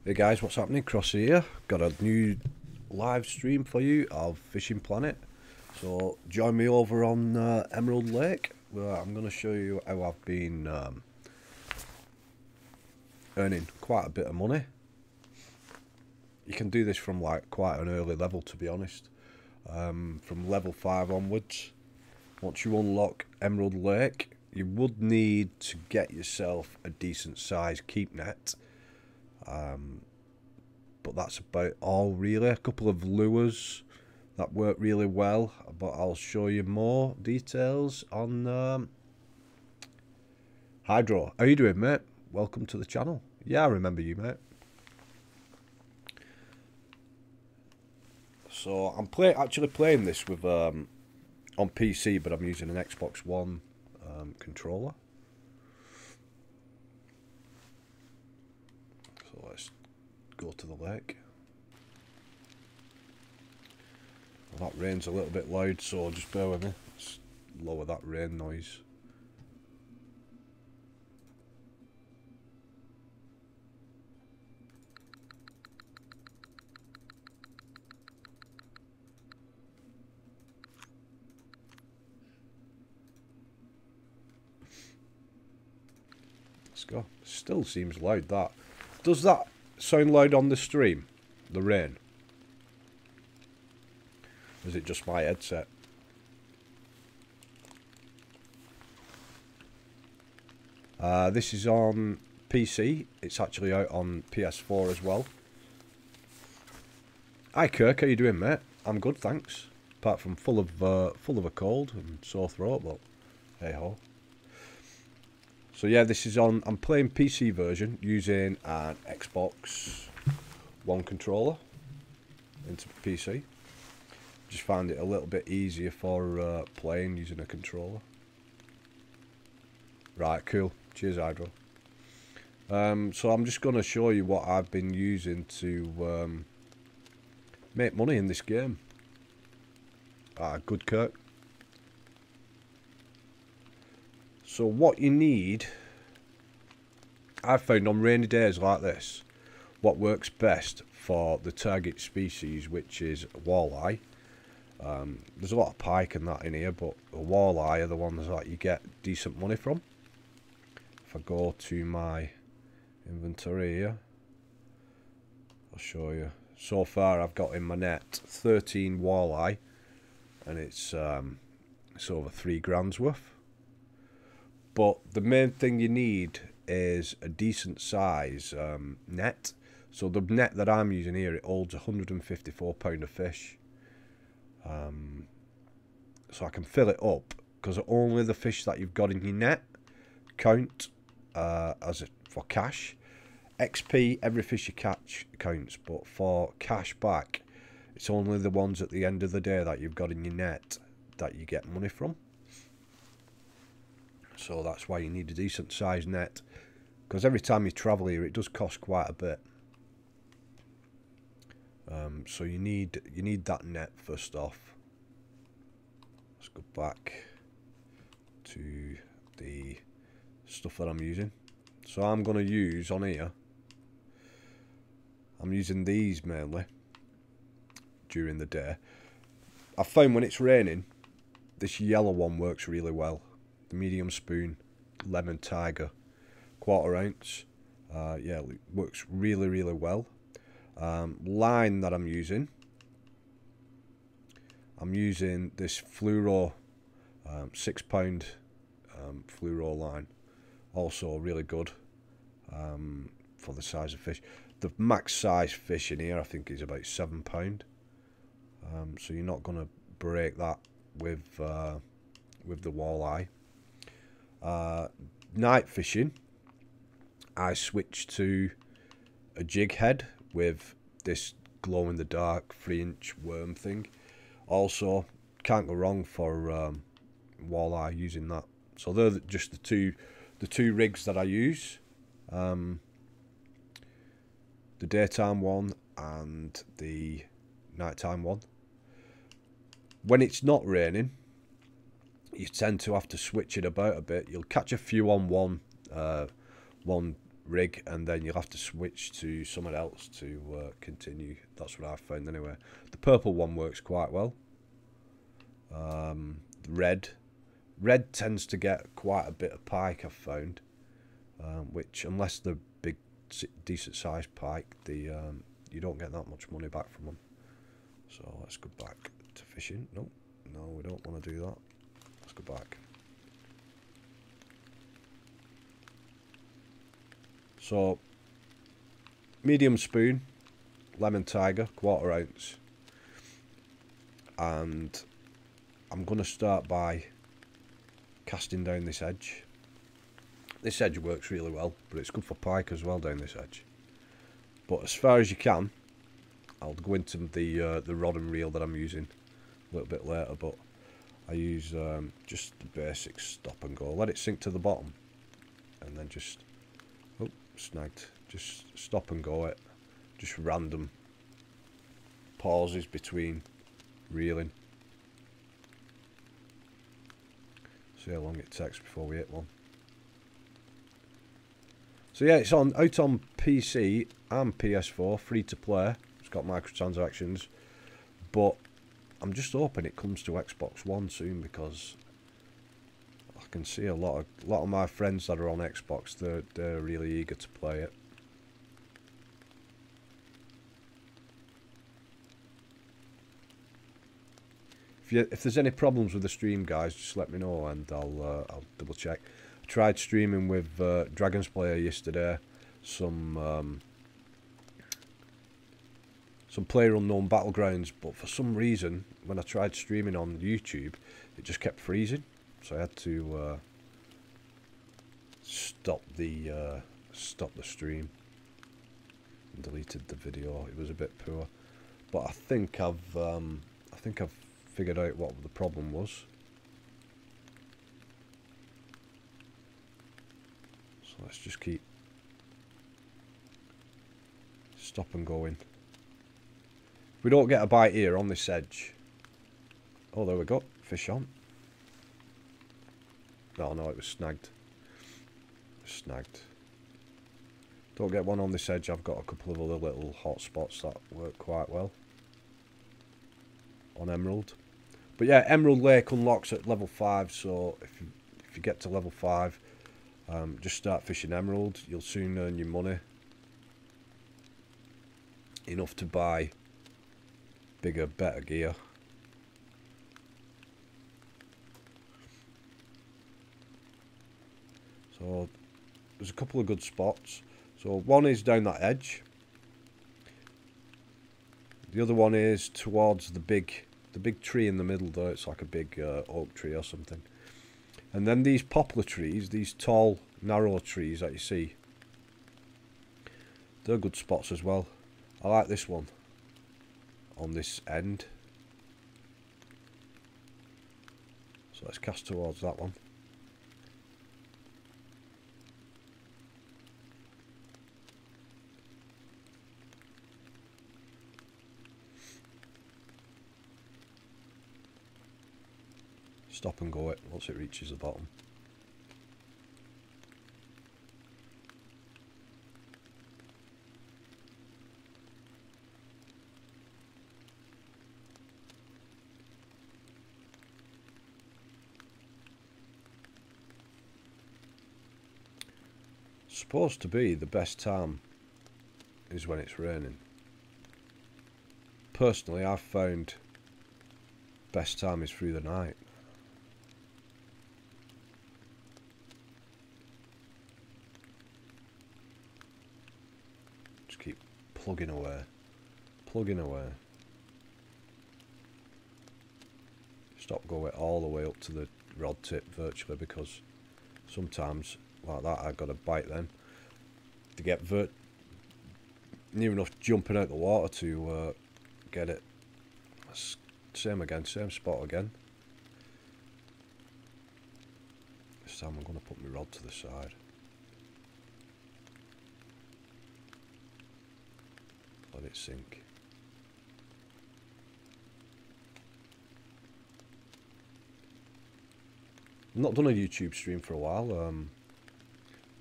Hey guys, what's happening? Crossy here. Got a new live stream for you of Fishing Planet. So join me over on Emerald Lake, where I'm going to show you how I've been earning quite a bit of money. You can do this from like quite an early level, to be honest. From level 5 onwards. Once you unlock Emerald Lake, you would need to get yourself a decent sized keep net. But that's about all really. A couple of lures that work really well, but I'll show you more details on Hydro. How you doing, mate? Welcome to the channel. Yeah, I remember you, mate. So I'm actually playing this with on PC, but I'm using an Xbox One controller. So let's go to the lake. Well, that rain's a little bit loud, so just bear with me. Let's lower that rain noise. Let's go. Still seems loud, that. Does that sound loud on the stream? The rain? Or is it just my headset? This is on PC. It's actually out on PS4 as well. Hi Kirk, how you doing, mate? I'm good, thanks. Apart from full of a cold and sore throat, but hey ho. So yeah, this is on. I'm playing PC version using an Xbox One controller into PC. Just find it a little bit easier for playing using a controller. Right, cool. Cheers, Hydro. So I'm just going to show you what I've been using to make money in this game. Good, Kirk. So what you need, I've found on rainy days like this, what works best for the target species, which is walleye. There's a lot of pike and that in here, but the walleye are the ones that you get decent money from. If I go to my inventory here, I'll show you. So far I've got in my net 13 walleye, and it's over 3 grand's worth. But the main thing you need is a decent size net. So the net that I'm using here, it holds 154 pound of fish. So I can fill it up, because only the fish that you've got in your net count for cash. XP, every fish you catch counts, but for cash back, it's only the ones at the end of the day that you've got in your net that you get money from. So that's why you need a decent sized net, because every time you travel here it does cost quite a bit. So you need that net first off. Let's go back to the stuff that I'm using. So I'm going to use on here, I'm using these mainly during the day. I found when it's raining, this yellow one works really well. The medium spoon, lemon tiger, 1/4 ounce. Yeah, it works really well. Line that I'm using this fluoro 6 pound fluoro line, also really good for the size of fish. The max size fish in here I think is about 7 pound, so you're not going to break that with the walleye. Night fishing, I switched to a jig head with this glow in the dark 3-inch worm thing. Also, can't go wrong for walleye using that. So they're just the two rigs that I use. The daytime one and the nighttime one. When it's not raining, you tend to have to switch it about a bit. You'll catch a few on one rig, and then you'll have to switch to someone else to continue. That's what I've found anyway. The purple one works quite well. Red tends to get quite a bit of pike, I've found, which, unless they're big, decent sized pike, you don't get that much money back from them. So let's go back to fishing. No, we don't want to do that. Let's go back. So, medium spoon, lemon tiger, 1/4 ounce, and I'm going to start by casting down this edge. This edge works really well, but it's good for pike as well down this edge. But as far as you can, I'll go into the rod and reel that I'm using a little bit later, but I use just the basic stop and go. Let it sink to the bottom, and then just, oh, snagged, just stop and go it. Just random pauses between reeling. See how long it takes before we hit one. So yeah, it's out on PC and PS4, free to play. It's got microtransactions, but I'm just hoping it comes to Xbox One soon, because I can see a lot of my friends that are on Xbox, they're really eager to play it. If there's any problems with the stream, guys, just let me know and I'll double check. I tried streaming with Dragon's Player yesterday, some PlayerUnknown Battlegrounds, but for some reason when I tried streaming on YouTube, it just kept freezing, so I had to stop the stream and deleted the video. It was a bit poor, but I think I've figured out what the problem was. So let's just keep stop and going. We don't get a bite here on this edge. Oh, there we go. Fish on. No, it was snagged. Snagged. Don't get one on this edge. I've got a couple of other little hot spots that work quite well on Emerald. But yeah, Emerald Lake unlocks at level 5, so if you get to level 5, just start fishing Emerald. You'll soon earn your money. Enough to buy bigger, better gear. So there's a couple of good spots. So one is down that edge. The other one is towards the big tree in the middle there. It's like a big oak tree or something. And then these poplar trees, these tall, narrow trees that you see, they're good spots as well. I like this one on this end. So let's cast towards that one. Stop and go it once it reaches the bottom. Supposed to be the best time is when it's raining. Personally, I've found best time is through the night. Just keep plugging away, plugging away. Stop going all the way up to the rod tip virtually, because sometimes like that I've got to bite then to get near enough jumping out the water to get it. Same again, same spot again. This time I'm going to put my rod to the side. Let it sink. I've not done a YouTube stream for a while.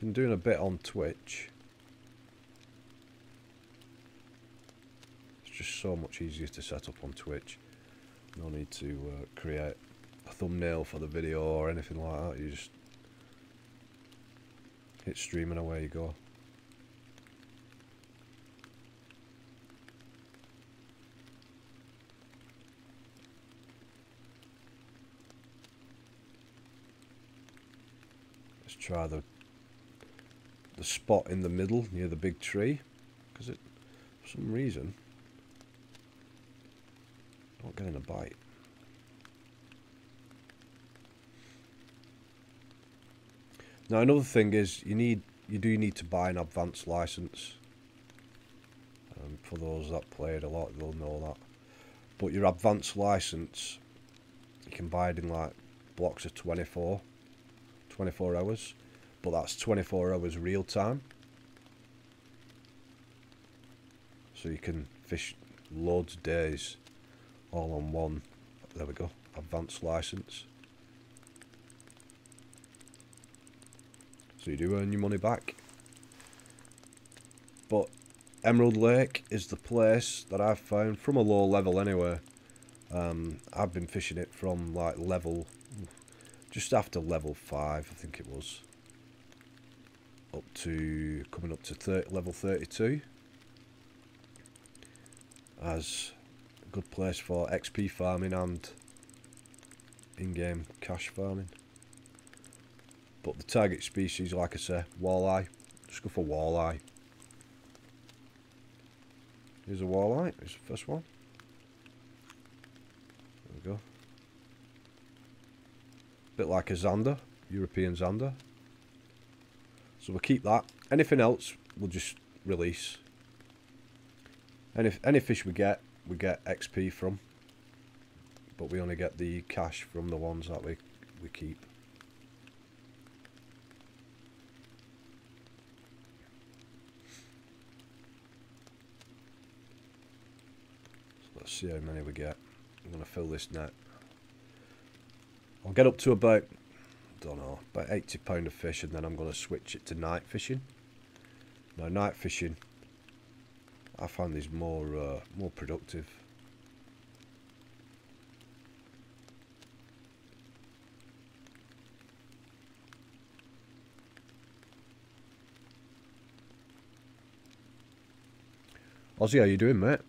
Been doing a bit on Twitch. just so much easier to set up on Twitch. No need to create a thumbnail for the video or anything like that. You just hit stream and away you go. Let's try the spot in the middle near the big tree, because it, for some reason, not getting a bite. Now another thing is you do need to buy an advanced license. For those that played a lot, they'll know that. But your advanced license, you can buy it in like blocks of 24 hours. But that's 24 hours real time. So you can fish loads of days all on one, there we go, advanced license. So you do earn your money back. But Emerald Lake is the place that I've found, from a low level anyway. I've been fishing it from like level, just after level 5 I think it was, up to, coming up to level 32, as a good place for XP farming and in-game cash farming. But the target species, like I say, walleye. Just go for walleye. Here's a walleye. Here's the first one. There we go. Bit like a zander, European zander. So we'll keep that. Anything else, we'll just release. Any fish we get XP from. But we only get the cash from the ones that we keep. Let's see how many we get. I'm going to fill this net. I'll get up to about, I don't know, about £80 of fish, and then I'm going to switch it to night fishing. Now night fishing, I find is more productive. Ozzy, how you doing, mate?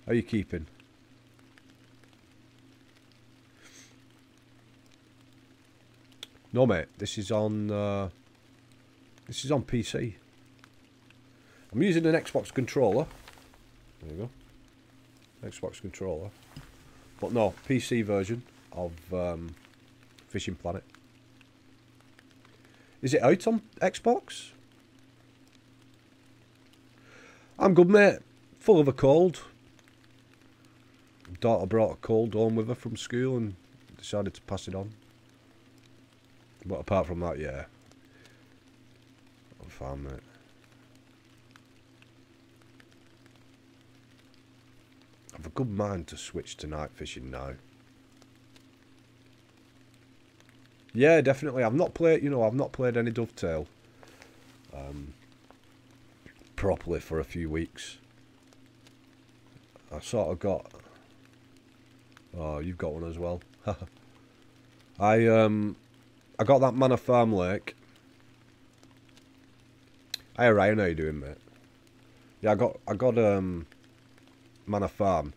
How are you keeping? No, mate. This is on PC. I'm using an Xbox controller. There you go. Xbox controller. But no, PC version of Fishing Planet. Is it out on Xbox? I'm good, mate. Full of a cold. Daughter brought a cold home with her from school and decided to pass it on. But apart from that, yeah, I'm fine, mate. I've a good mind to switch to night fishing now. Yeah, definitely. I've not played, I've not played any dovetail properly for a few weeks. I sort of got. Oh, you've got one as well. I got that Manor Farm Lake. Hey Ryan, how you doing, mate? Yeah, I got Manor Farm,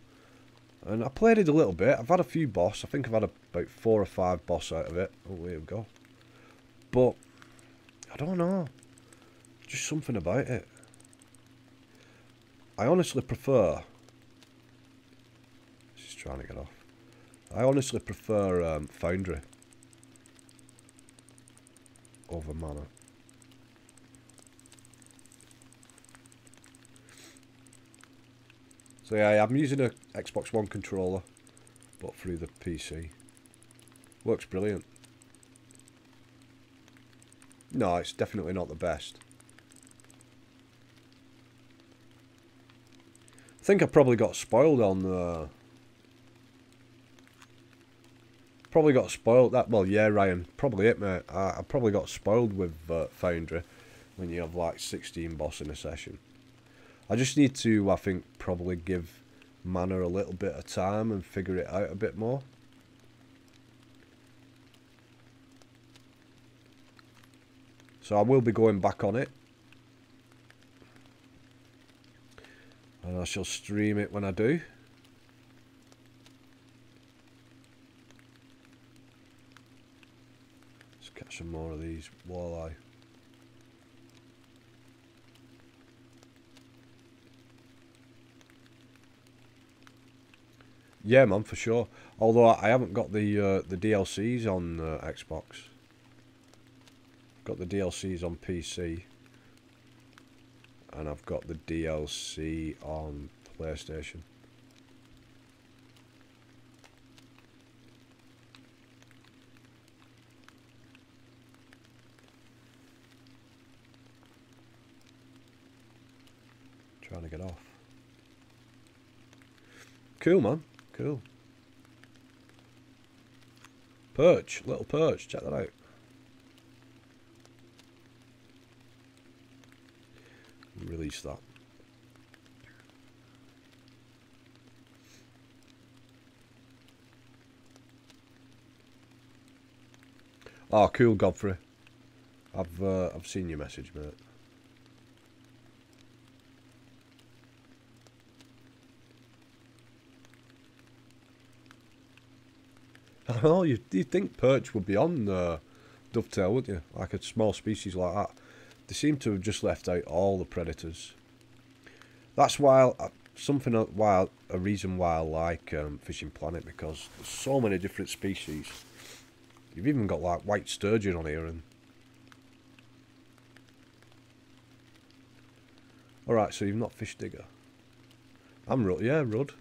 and I played it a little bit. I've had a few boss. I think I've had about 4 or 5 boss out of it. Oh, here we go. But I don't know, just something about it. I honestly prefer. She's trying to get off. I honestly prefer Foundry over Manor. So yeah, I'm using a Xbox One controller, but through the PC. Works brilliant. No, it's definitely not the best. I think I probably got spoiled on probably got spoiled that. Well, yeah, Ryan, probably it, mate. I probably got spoiled with Foundry when you have like 16 boss in a session. I just need to, I think, probably give Mana a little bit of time and figure it out a bit more. So I will be going back on it. And I shall stream it when I do. Let's catch some more of these walleye. Yeah, man, for sure. Although I haven't got the DLCs on Xbox. Got the DLCs on PC. And I've got the DLC on PlayStation. Trying to get off. Cool, man. Cool. Perch. Little perch. Check that out. Release that. Oh, cool, Godfrey. I've seen your message, mate. I know, you'd think perch would be on dovetail, wouldn't you? Like a small species like that. They seem to have just left out all the predators. That's why a reason why I like Fishing Planet, because there's so many different species. You've even got like white sturgeon on here. And alright, so you've not fished digger. I'm Rudd, yeah, Rudd.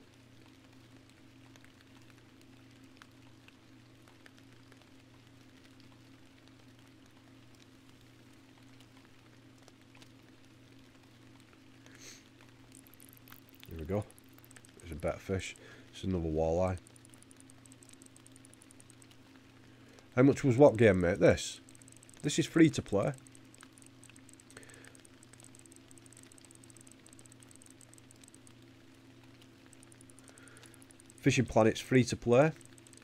Here we go. There's a better fish. It's another walleye. How much was what game, mate? This is free to play. Fishing Planet's free to play.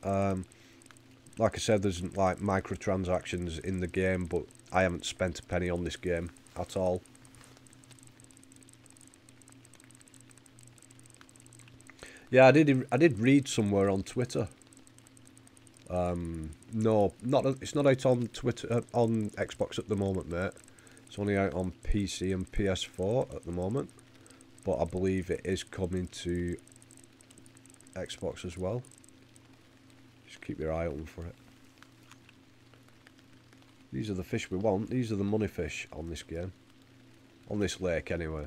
Like I said, there's like microtransactions in the game, but I haven't spent a penny on this game at all. Yeah, I did read somewhere on Twitter. No, it's not out on Twitter on Xbox at the moment, mate. It's only out on PC and PS4 at the moment, but I believe it is coming to Xbox as well. Just keep your eye open for it. These are the fish we want. These are the money fish on this game, on this lake anyway.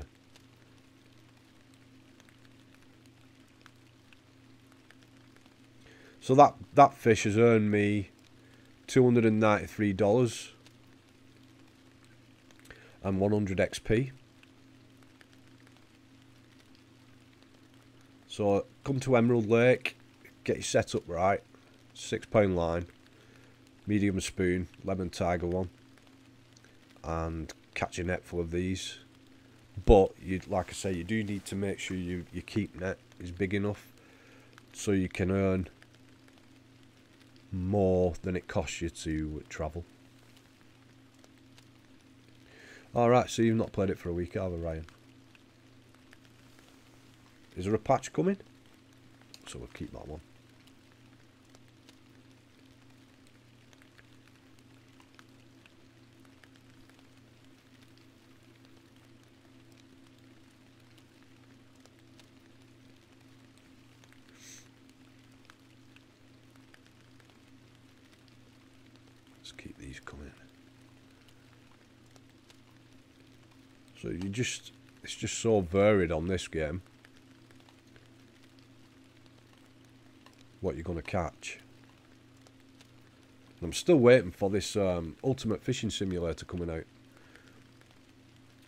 So that fish has earned me $293 and 100 XP. So come to Emerald Lake, get your set up right, £6 line, medium spoon, lemon tiger one, and catch a net full of these. But like I say, you do need to make sure your keep net is big enough so you can earn more than it costs you to travel. Alright, so you've not played it for a week, have you, Ryan? Is there a patch coming? So we'll keep that one. Let's keep these coming. So it's just so varied on this game. What you're going to catch. And I'm still waiting for this Ultimate Fishing Simulator coming out,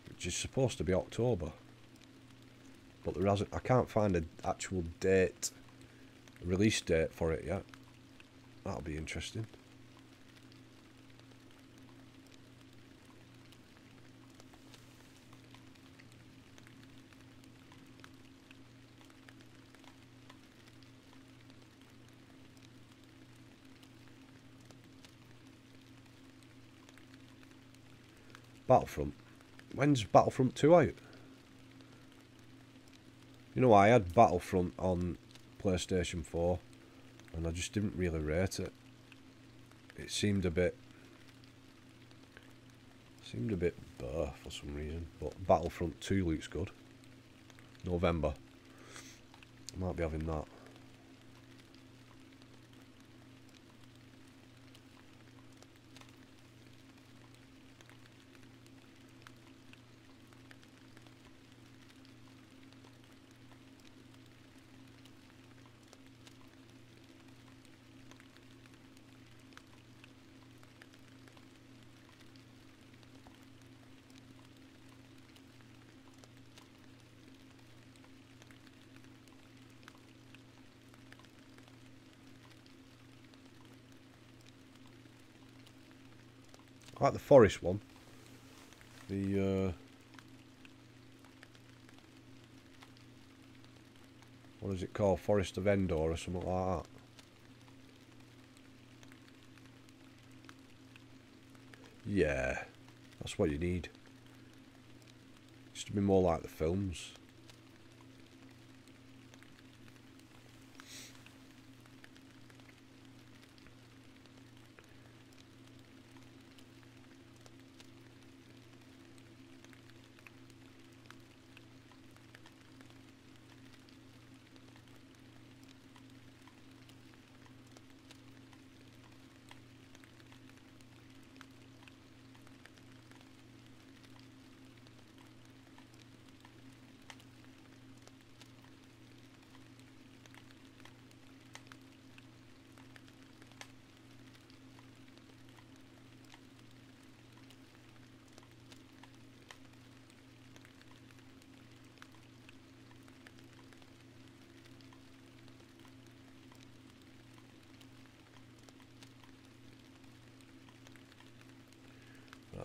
which is supposed to be October, but there hasn't. I can't find an actual date, release date for it yet. That'll be interesting. Battlefront. When's Battlefront 2 out? You know, I had Battlefront on PlayStation 4 and I just didn't really rate it. It seemed a bit blur for some reason, but Battlefront 2 looks good. November. Might be having that. I like the forest one. The what is it called? Forest of Endor or something like that. Yeah, that's what you need. Just to be more like the films.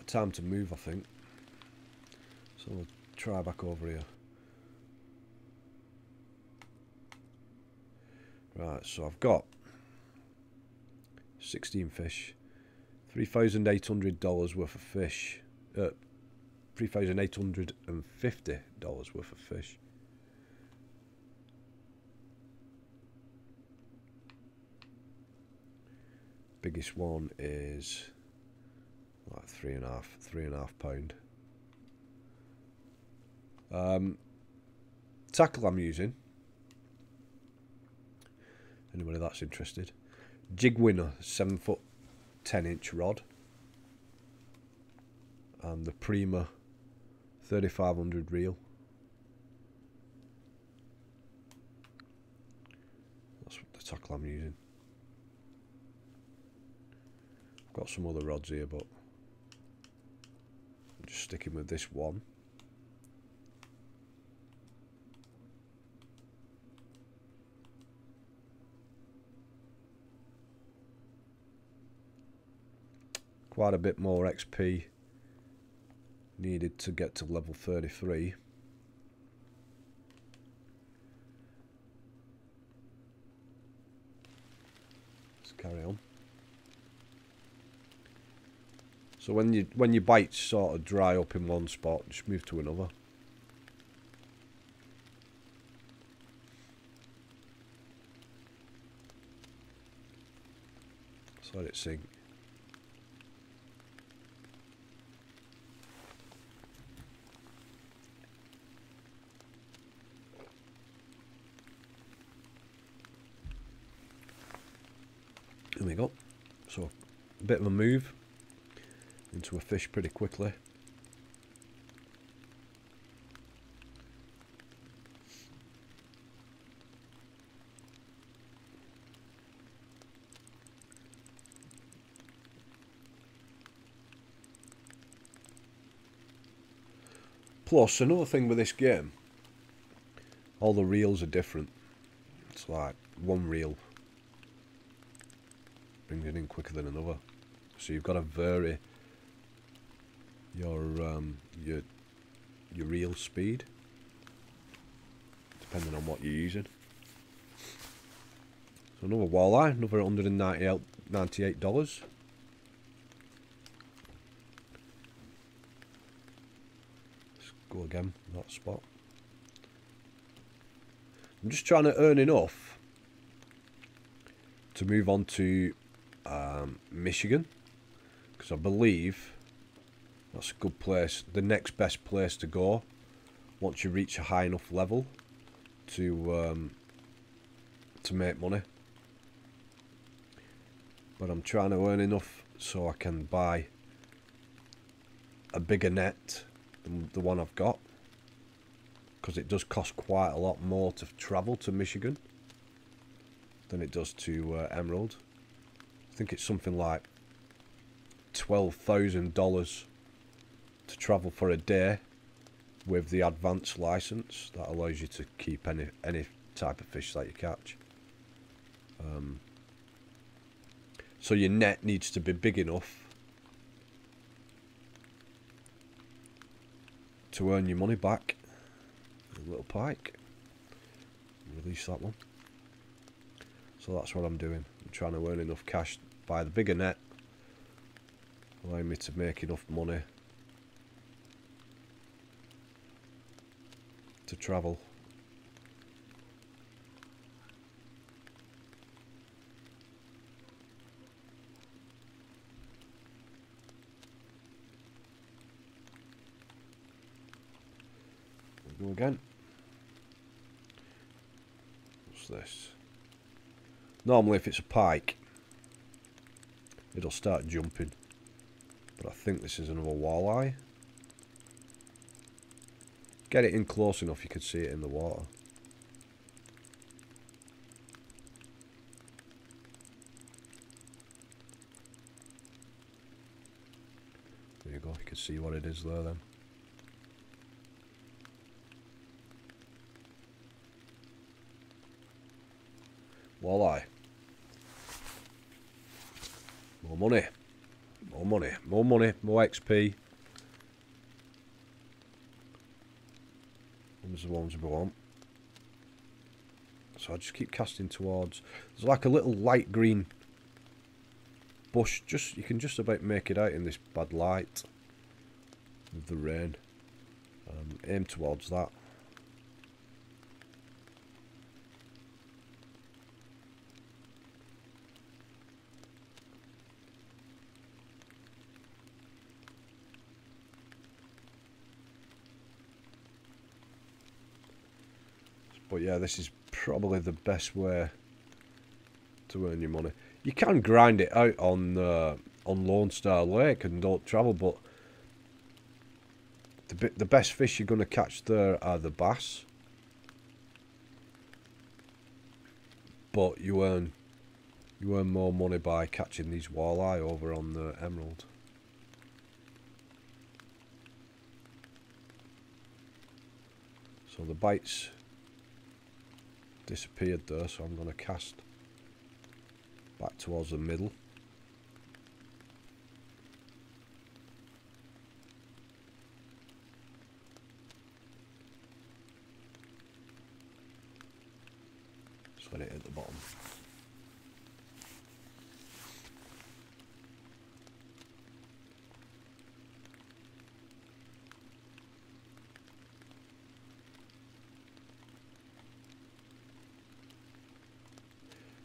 Time to move, I think. So we'll try back over here. Right, so I've got 16 fish, $3,800 worth of fish, $3,850 worth of fish. Biggest one is like three and a half pound. Tackle I'm using, anybody that's interested, Jig Winner 7-foot 10-inch rod, and the Prima 3500 reel. That's the tackle I'm using. I've got some other rods here, but I'm just sticking with this one. Quite a bit more XP needed to get to level 33. Let's carry on. So when your bites sort of dry up in one spot, just move to another. Just let it sink. There we go. So a bit of a move into a fish pretty quickly. Plus, another thing with this game, all the reels are different. It's like one reel brings it in quicker than another, so you've got to vary your reel speed depending on what you're using. So another walleye, another $198. go again, that spot. I'm just trying to earn enough to move on to Michigan, because I believe that's a good place, the next best place to go once you reach a high enough level to make money. But I'm trying to earn enough so I can buy a bigger net than the one I've got, because it does cost quite a lot more to travel to Michigan than it does to Emerald. I think it's something like $12,000 to travel for a day with the advanced license that allows you to keep any type of fish that you catch. So your net needs to be big enough to earn your money back. A little pike. Release that one. So that's what I'm doing. I'm trying to earn enough cash, buy the bigger net, allowing me to make enough money to travel. We'll go again. What's this? Normally if it's a pike it'll start jumping, but I think this is another walleye. Get it in close enough you can see it in the water. There you go, you can see what it is there then. Walleye. More money. More money. More money. More XP. Those are the ones we want. So I just keep casting towards. There's like a little light green bush. You can just about make it out in this bad light with the rain. Aim towards that. But yeah, this is probably the best way to earn your money. You can grind it out on Lone Star Lake and don't travel, but the best fish you're going to catch there are the bass. But you earn more money by catching these walleye over on the Emerald. So the bites disappeared there, so I'm going to cast back towards the middle. Just let it hit the bottom.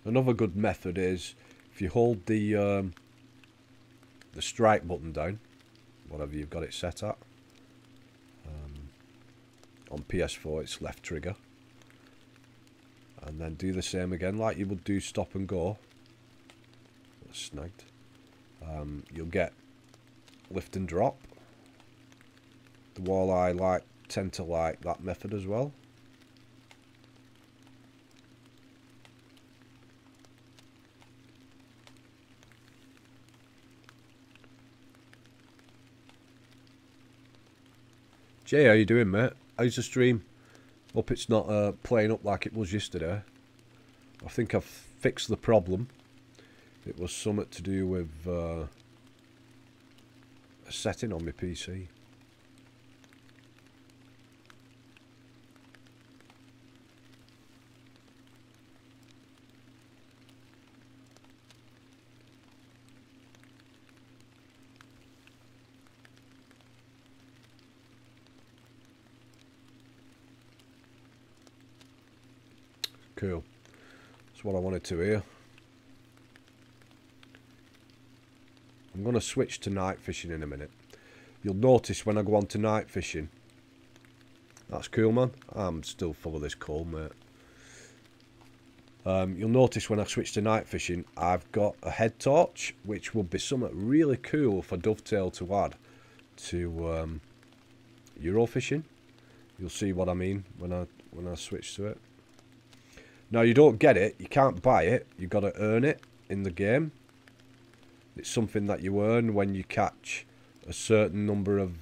Another good method is if you hold the strike button down, whatever you've got it set at. On PS4 it's left trigger, and then do the same again like you would do stop and go. That's snagged. You'll get lift and drop. The walleye tend to like that method as well. Jay, how you doing, mate? How's the stream? Hope it's not playing up like it was yesterday. I think I've fixed the problem. It was something to do with a setting on my PC. Cool. That's what I wanted to hear. I'm going to switch to night fishing in a minute. You'll notice when I go on to night fishing. That's cool, man. I'm still full of this cold, mate. You'll notice when I switch to night fishing, I've got a head torch, which will be something really cool for Dovetail to add to Euro fishing. You'll see what I mean when I switch to it. Now, you don't get it. You can't buy it. You've got to earn it in the game. It's something that you earn when you catch a certain number of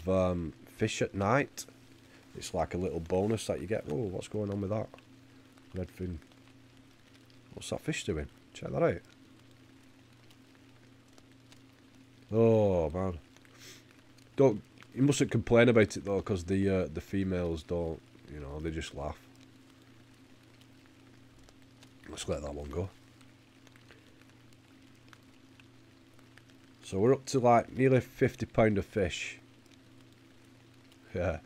fish at night. It's like a little bonus that you get. Oh, what's going on with that? Redfin. What's that fish doing? Check that out. Oh, man. You mustn't complain about it, though, because the females don't, you know, they just laugh. Let's let that one go. So we're up to like nearly £50 of fish. Yeah.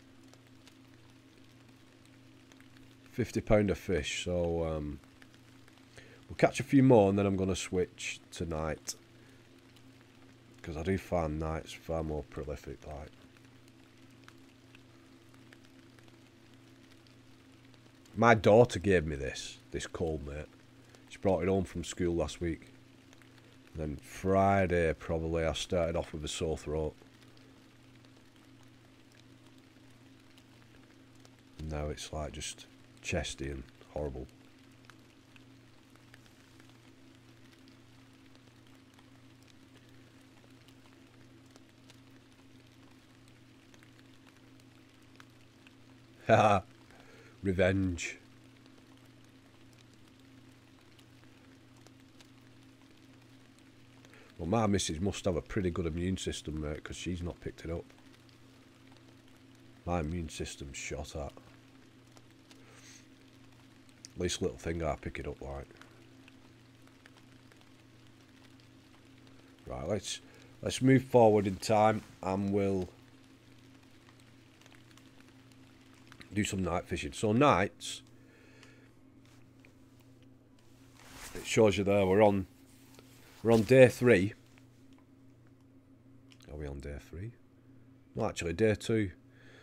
£50 of fish. So we'll catch a few more and then I'm going to switch to night. Because I do find nights far more prolific. Like. My daughter gave me this cold, mate. She brought it home from school last week. Then Friday, probably, I started off with a sore throat. And now it's like just chesty and horrible. Haha, revenge. Well, my missus must have a pretty good immune system, mate, because she's not picked it up. My immune system's shot at. Least little thing I pick it up like. Right, let's move forward in time and we'll do some night fishing. So nights, it shows you there we're on day 3. Are we on day 3? No, actually day 2.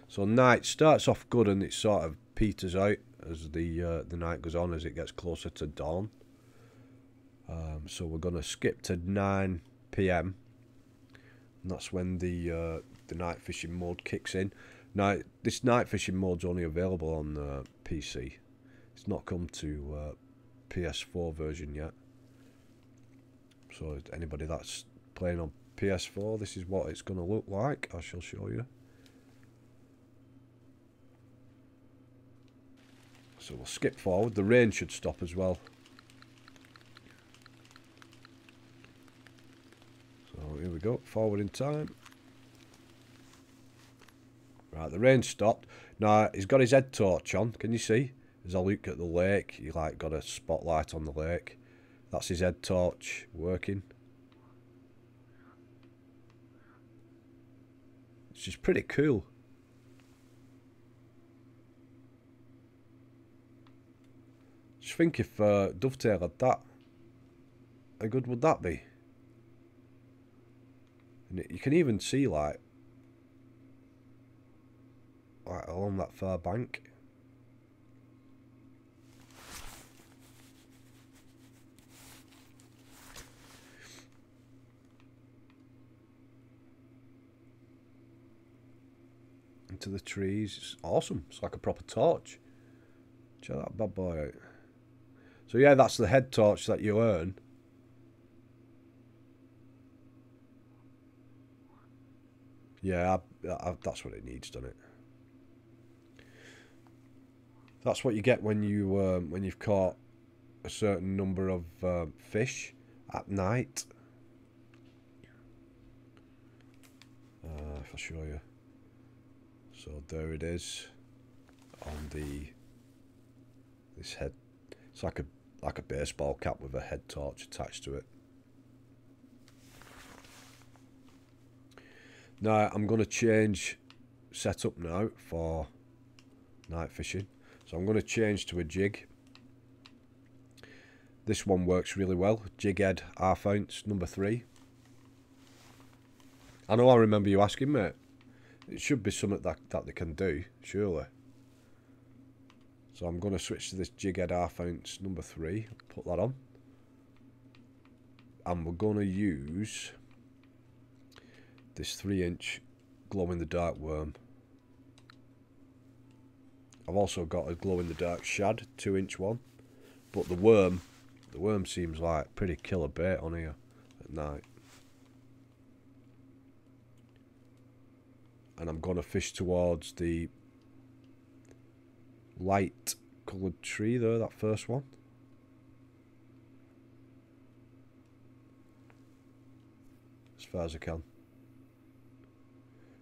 So night starts off good and it sort of peters out as the night goes on, as it gets closer to dawn. So we're gonna skip to 9 PM, and that's when the night fishing mode kicks in. Now this night fishing mode's only available on PC. It's not come to PS4 version yet. So anybody that's playing on PS4, this is what it's going to look like. I shall show you. So we'll skip forward. The rain should stop as well. So here we go. Forward in time. Right, the rain stopped. Now he's got his head torch on. Can you see? As I look at the lake, he like got a spotlight on the lake. That's his head torch working. It's just pretty cool. Just think if Dovetail had that, how good would that be? And you can even see like along that far bank. Into the trees. It's awesome. It's like a proper torch. Check that bad boy out. So yeah, that's the head torch that you earn. Yeah, that's what it needs, doesn't it? That's what you get when you've caught a certain number of fish at night. If I show you. So there it is on this head. It's like a baseball cap with a head torch attached to it. Now I'm going to change setup now for night fishing. So I'm going to change to a jig. This one works really well. Jig head half ounce, number 3. I know I remember you asking, mate. It should be something that they can do, surely. So I'm going to switch to this jig head half ounce, number 3. Put that on. And we're going to use this 3-inch glow-in-the-dark worm. I've also got a glow-in-the-dark shad, 2-inch one. But the worm seems like pretty killer bait on here at night. And I'm going to fish towards the light coloured tree there, that first one. As far as I can.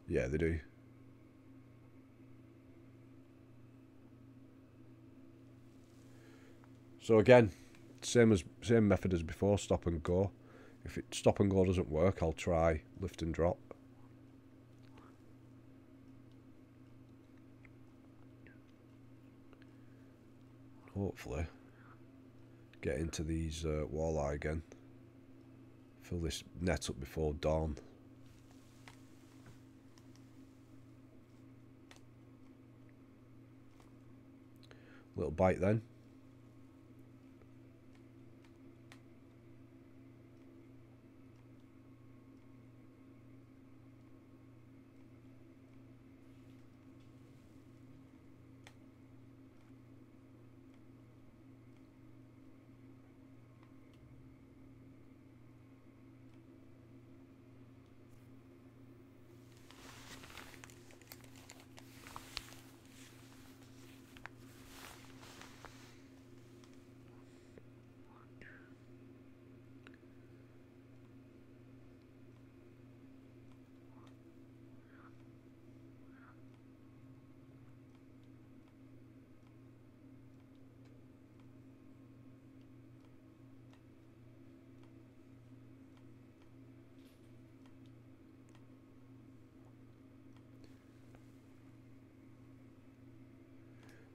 Yeah, they do. So again, same method as before, stop and go. If stop and go doesn't work, I'll try lift and drop. Hopefully get into these walleye again. Fill this net up before dawn. Little bite then.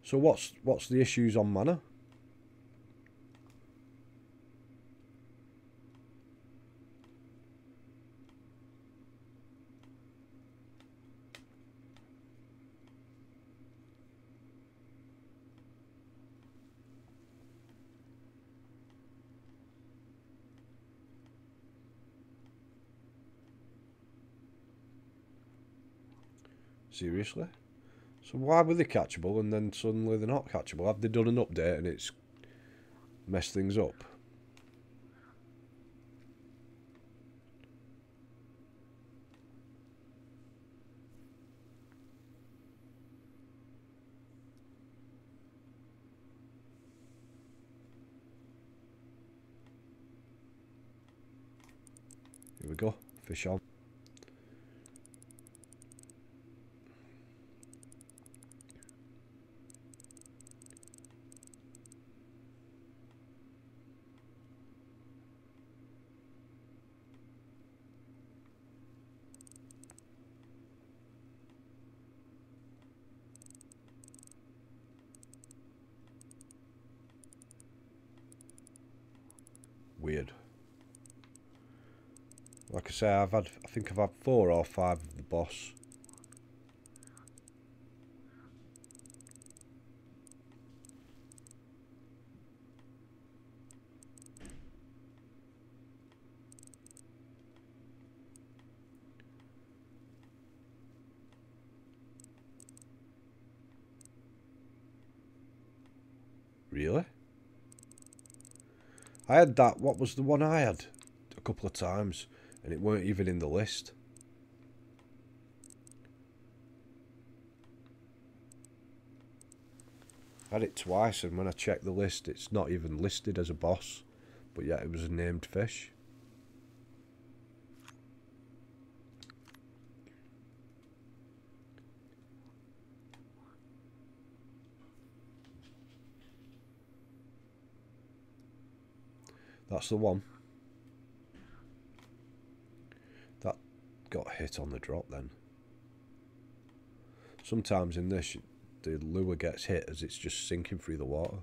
So what's the issues on mana? Seriously? So why were they catchable and then suddenly they're not catchable? Have they done an update and it's messed things up? Here we go, fish on. Weird. Like I say, I think I've had 4 or 5 of the boss. Really? I had that, what was the one I had? A couple of times, and it weren't even in the list. I had it twice, and when I checked the list, it's not even listed as a boss. But yeah, it was a named fish. That's the one. That got hit on the drop then. Sometimes in this, the lure gets hit as it's just sinking through the water.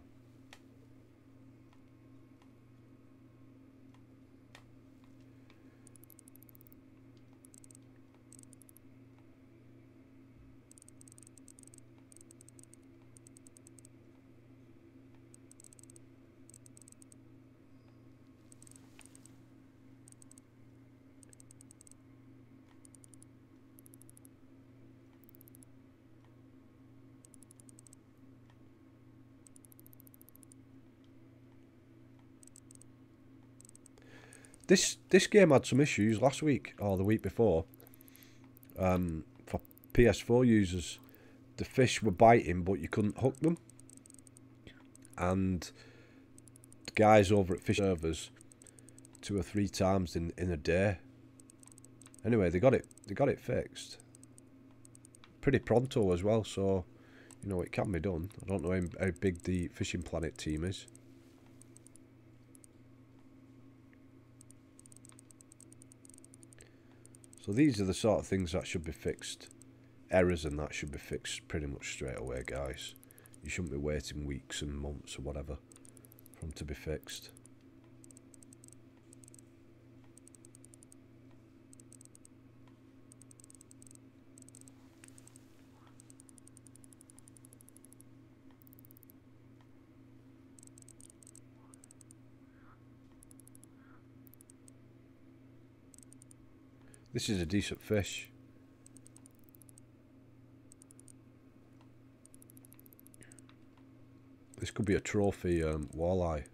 This game had some issues last week or the week before. For PS4 users, the fish were biting, but you couldn't hook them. And the guys over at Fish Servers 2 or 3 times in a day. Anyway, they got it fixed pretty pronto as well, so you know it can be done. I don't know how big the Fishing Planet team is. So these are the sort of things that should be fixed. Errors and that should be fixed pretty much straight away, guys. You shouldn't be waiting weeks and months or whatever for them to be fixed. This is a decent fish. This could be a trophy walleye.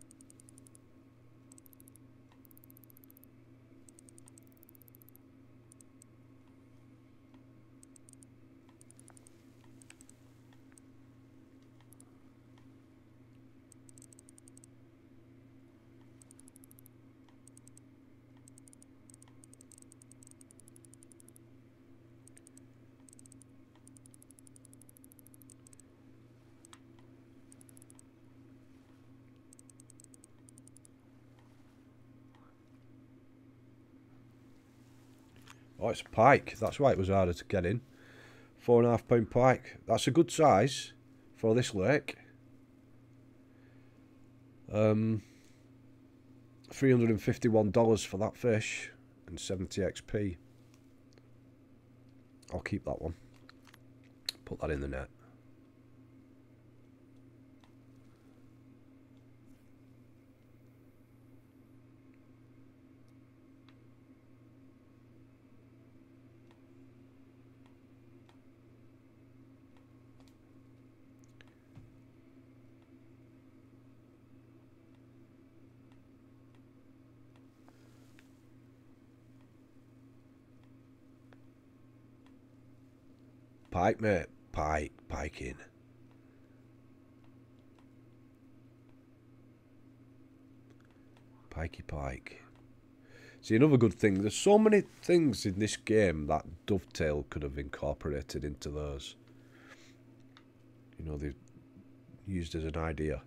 Oh, it's a pike. That's why it was harder to get in. 4.5 pound pike. That's a good size for this lake. $351 for that fish and 70 XP. I'll keep that one. Put that in the net. Pike, mate. Pike. Pike in. Pikey pike. See, another good thing, there's so many things in this game that Dovetail could have incorporated into those. You know, they've used as an idea.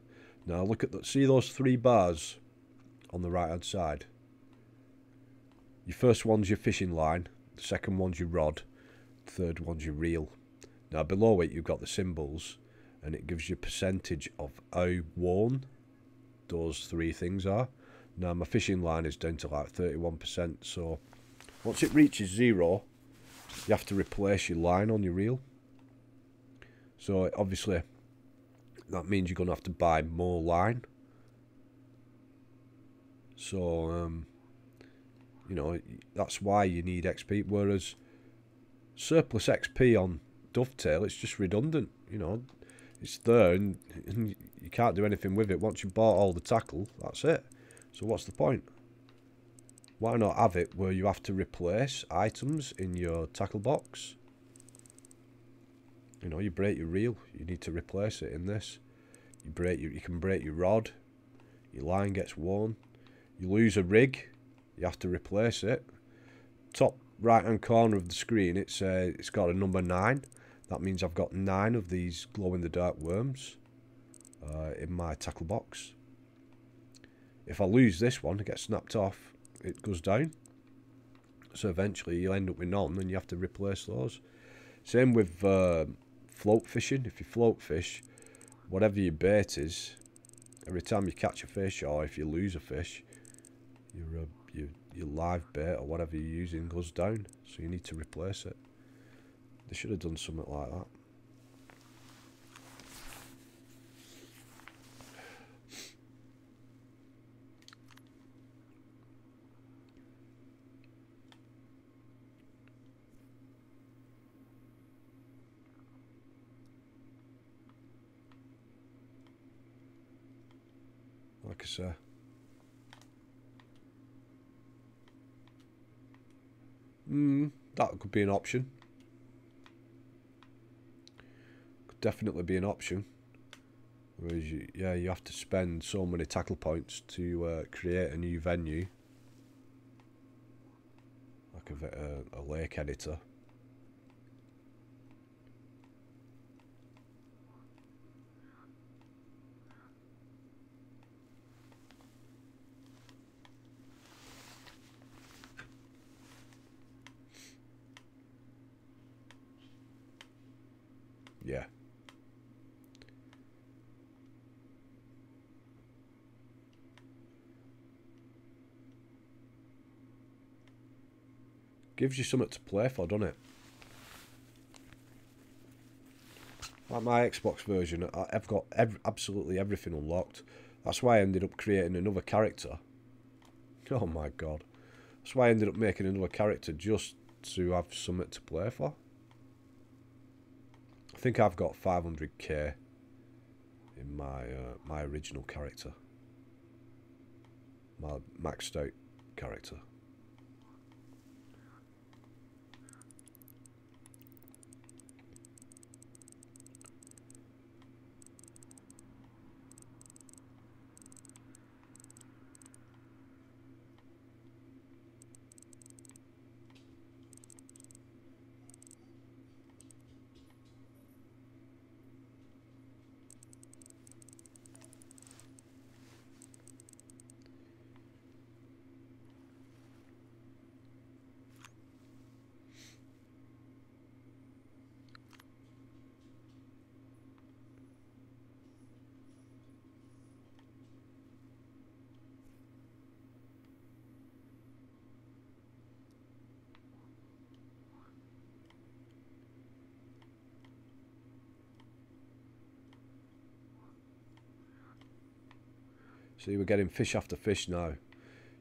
Now look at that. See those 3 bars on the right hand side? Your first one's your fishing line, the second one's your rod, the third one's your reel. Now below it you've got the symbols and it gives you a percentage of how worn those 3 things are. Now my fishing line is down to like 31%, so once it reaches 0 you have to replace your line on your reel. So obviously that means you're going to have to buy more line. So you know, that's why you need XP, whereas surplus XP on Dovetail, it's just redundant. You know, it's there and you can't do anything with it. Once you bought all the tackle, that's it. So what's the point? Why not have it where you have to replace items in your tackle box? You know, you break your reel, you need to replace it in this. You can break your rod, your line gets worn, you lose a rig, you have to replace it. Top right hand corner of the screen, it's got a number 9. That means I've got 9 of these glow in the dark worms in my tackle box. If I lose this one, it gets snapped off, it goes down. So eventually you'll end up with none and you have to replace those. Same with float fishing. If you float fish, whatever your bait is, every time you catch a fish or if you lose a fish, your live bait or whatever you're using goes down, so you need to replace it. They should have done something like that. Like I say. That could be an option. Could definitely be an option. Whereas you have to spend so many tackle points to create a new venue, like a lake editor. Yeah. Gives you something to play for, doesn't it? Like my Xbox version, I've got absolutely everything unlocked. That's why I ended up creating another character. Oh my god. That's why I ended up making another character, just to have something to play for. I think I've got 500k in my original character. My maxed out character. See, we're getting fish after fish now.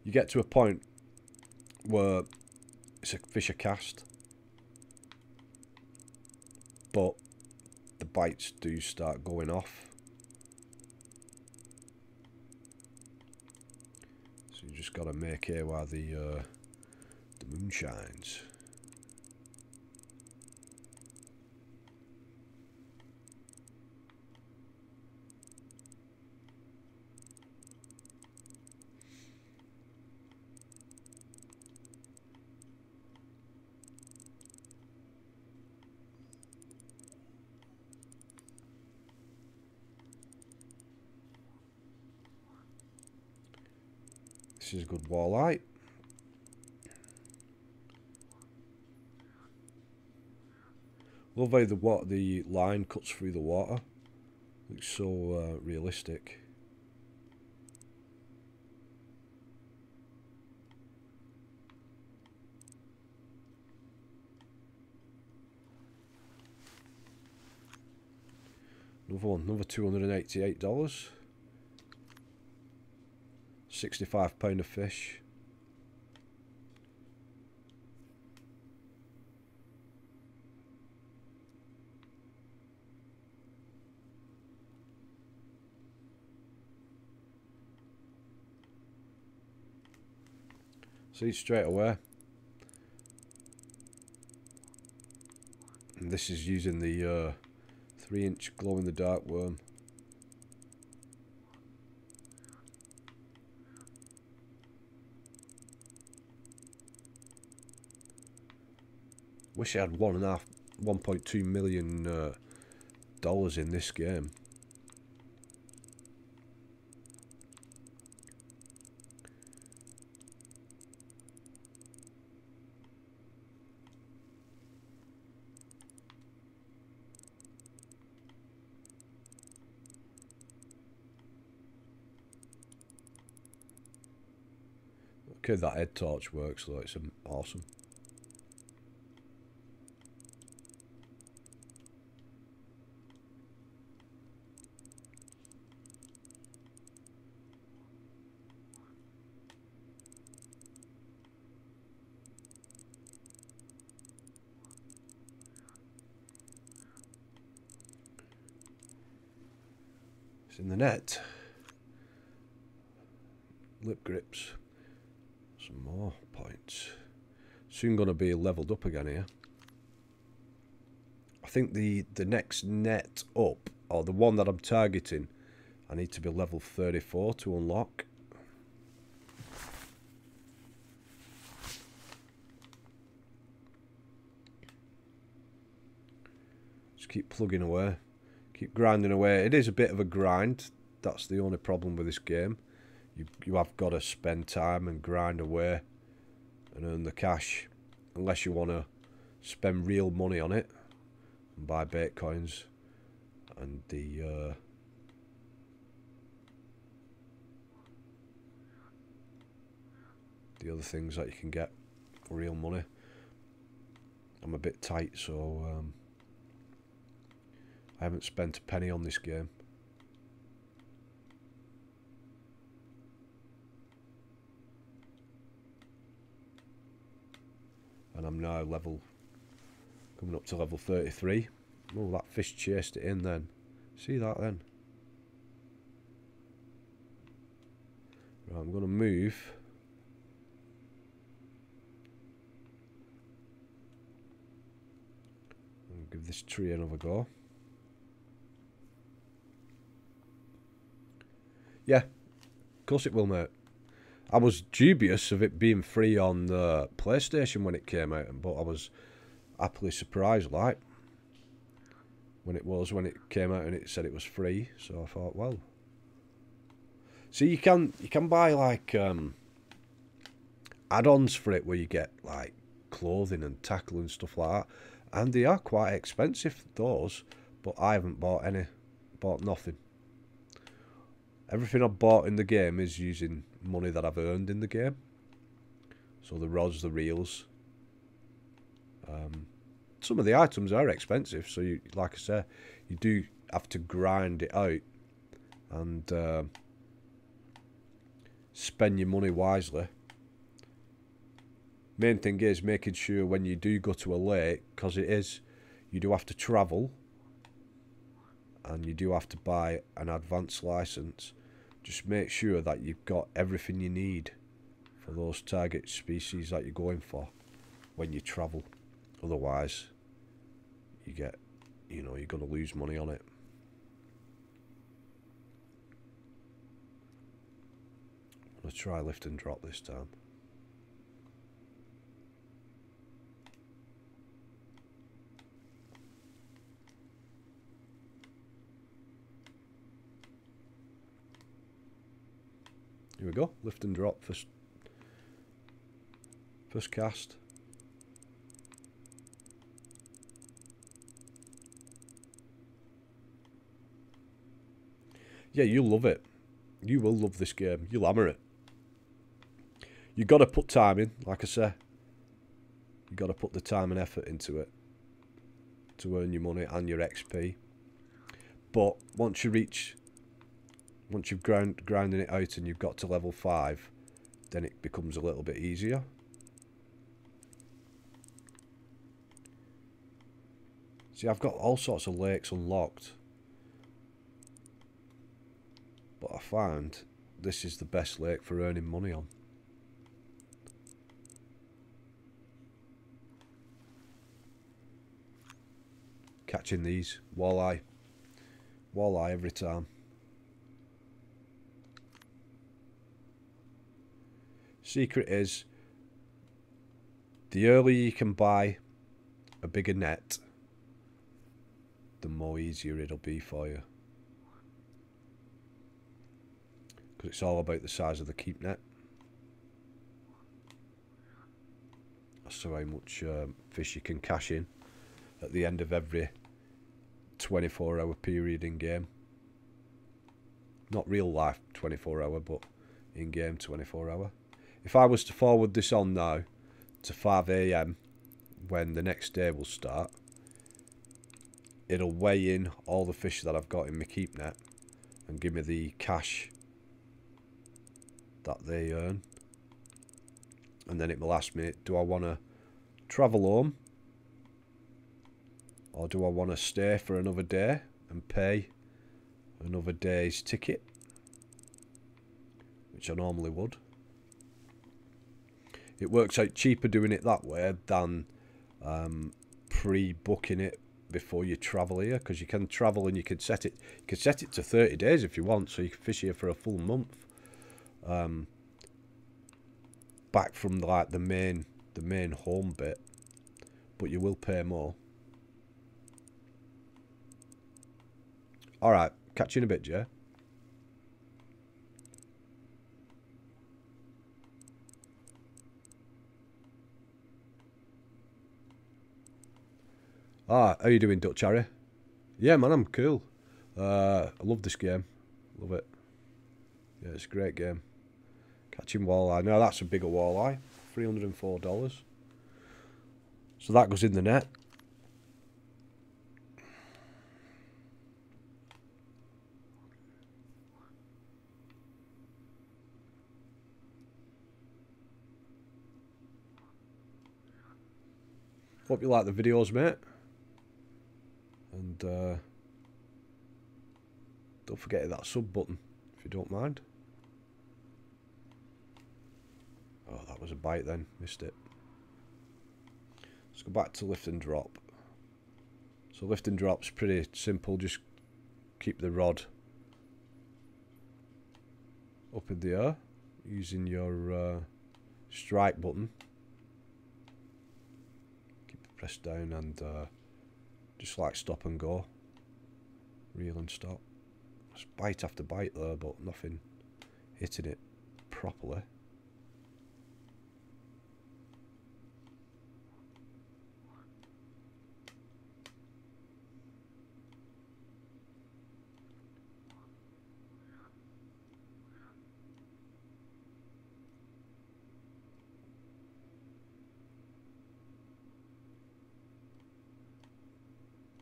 You get to a point where fish are cast, but the bites do start going off. So you just got to make hay while the moon shines. This is a good walleye. Love how the line cuts through the water. Looks so realistic. Another one, another $288. £65 of fish. See, straight away. And this is using the 3-inch glow-in-the-dark worm. Wish I had $1.2 million dollars in this game. Okay, that head torch works though, it's awesome. It's in the net. Lip grips. Some more points. Soon going to be leveled up again here. I think the next net up, or the one that I'm targeting, I need to be level 34 to unlock. Just keep plugging away. Keep grinding away. It is a bit of a grind. That's the only problem with this game. You have got to spend time and grind away and earn the cash. Unless you want to spend real money on it and buy bitcoins and the other things that you can get for real money. I'm a bit tight, so I haven't spent a penny on this game. And I'm now coming up to level 33. Oh, that fish chased it in then. See that then? Right, I'm going to move. And give this tree another go. Yeah, of course it will, mate. I was dubious of it being free on the PlayStation when it came out, but I was happily surprised, like, when it came out and it said it was free. So I thought, well, see, you can buy like add-ons for it where you get like clothing and tackle and stuff like that, and they are quite expensive, those. But I haven't bought any, bought nothing. Everything I've bought in the game is using money that I've earned in the game. So the rods, the reels. Some of the items are expensive, so you, like I say, you do have to grind it out and spend your money wisely. Main thing is making sure when you do go to a lake, because you do have to travel and you do have to buy an advanced license. Just make sure that you've got everything you need for those target species that you're going for when you travel. Otherwise, you're going to lose money on it. I'm going to try lift and drop this time. Here we go, lift and drop, first cast. Yeah, you'll love it. You will love this game. You'll hammer it. You've got to put time in, like I say. You've got to put the time and effort into it to earn your money and your XP. But once you've grinding it out and you've got to level 5, then it becomes a little bit easier. See, I've got all sorts of lakes unlocked, but I found this is the best lake for earning money on. Catching these walleye every time. Secret is, the earlier you can buy a bigger net, the more easier it'll be for you. Because it's all about the size of the keep net. So how much fish you can cash in at the end of every 24-hour period in game. Not real life 24-hour, but in game 24-hour. If I was to forward this on now to 5 AM when the next day will start, it'll weigh in all the fish that I've got in my keep net and give me the cash that they earn. And then it will ask me, do I want to travel home or do I want to stay for another day and pay another day's ticket, which I normally would. it works out cheaper doing it that way than pre-booking it before you travel here, because you can travel and you can set it to 30 days if you want, so you can fish here for a full month, back from like the main home bit, but you will pay more. Alright, catch you in a bit, Jay. Ah, how you doing, Dutch Harry? Yeah, man, I'm cool. I love this game. Love it. Yeah, it's a great game. Catching walleye. No, that's a bigger walleye. $304. So that goes in the net. Hope you like the videos, mate. And don't forget that sub button if you don't mind. Oh, that was a bite then. Missed it. Let's go back to lift and drop. So lift and drop's pretty simple. Just keep the rod up in the air using your strike button. Keep it pressed down and just like stop and go. Reel and stop. It's bite after bite there, but nothing hitting it properly.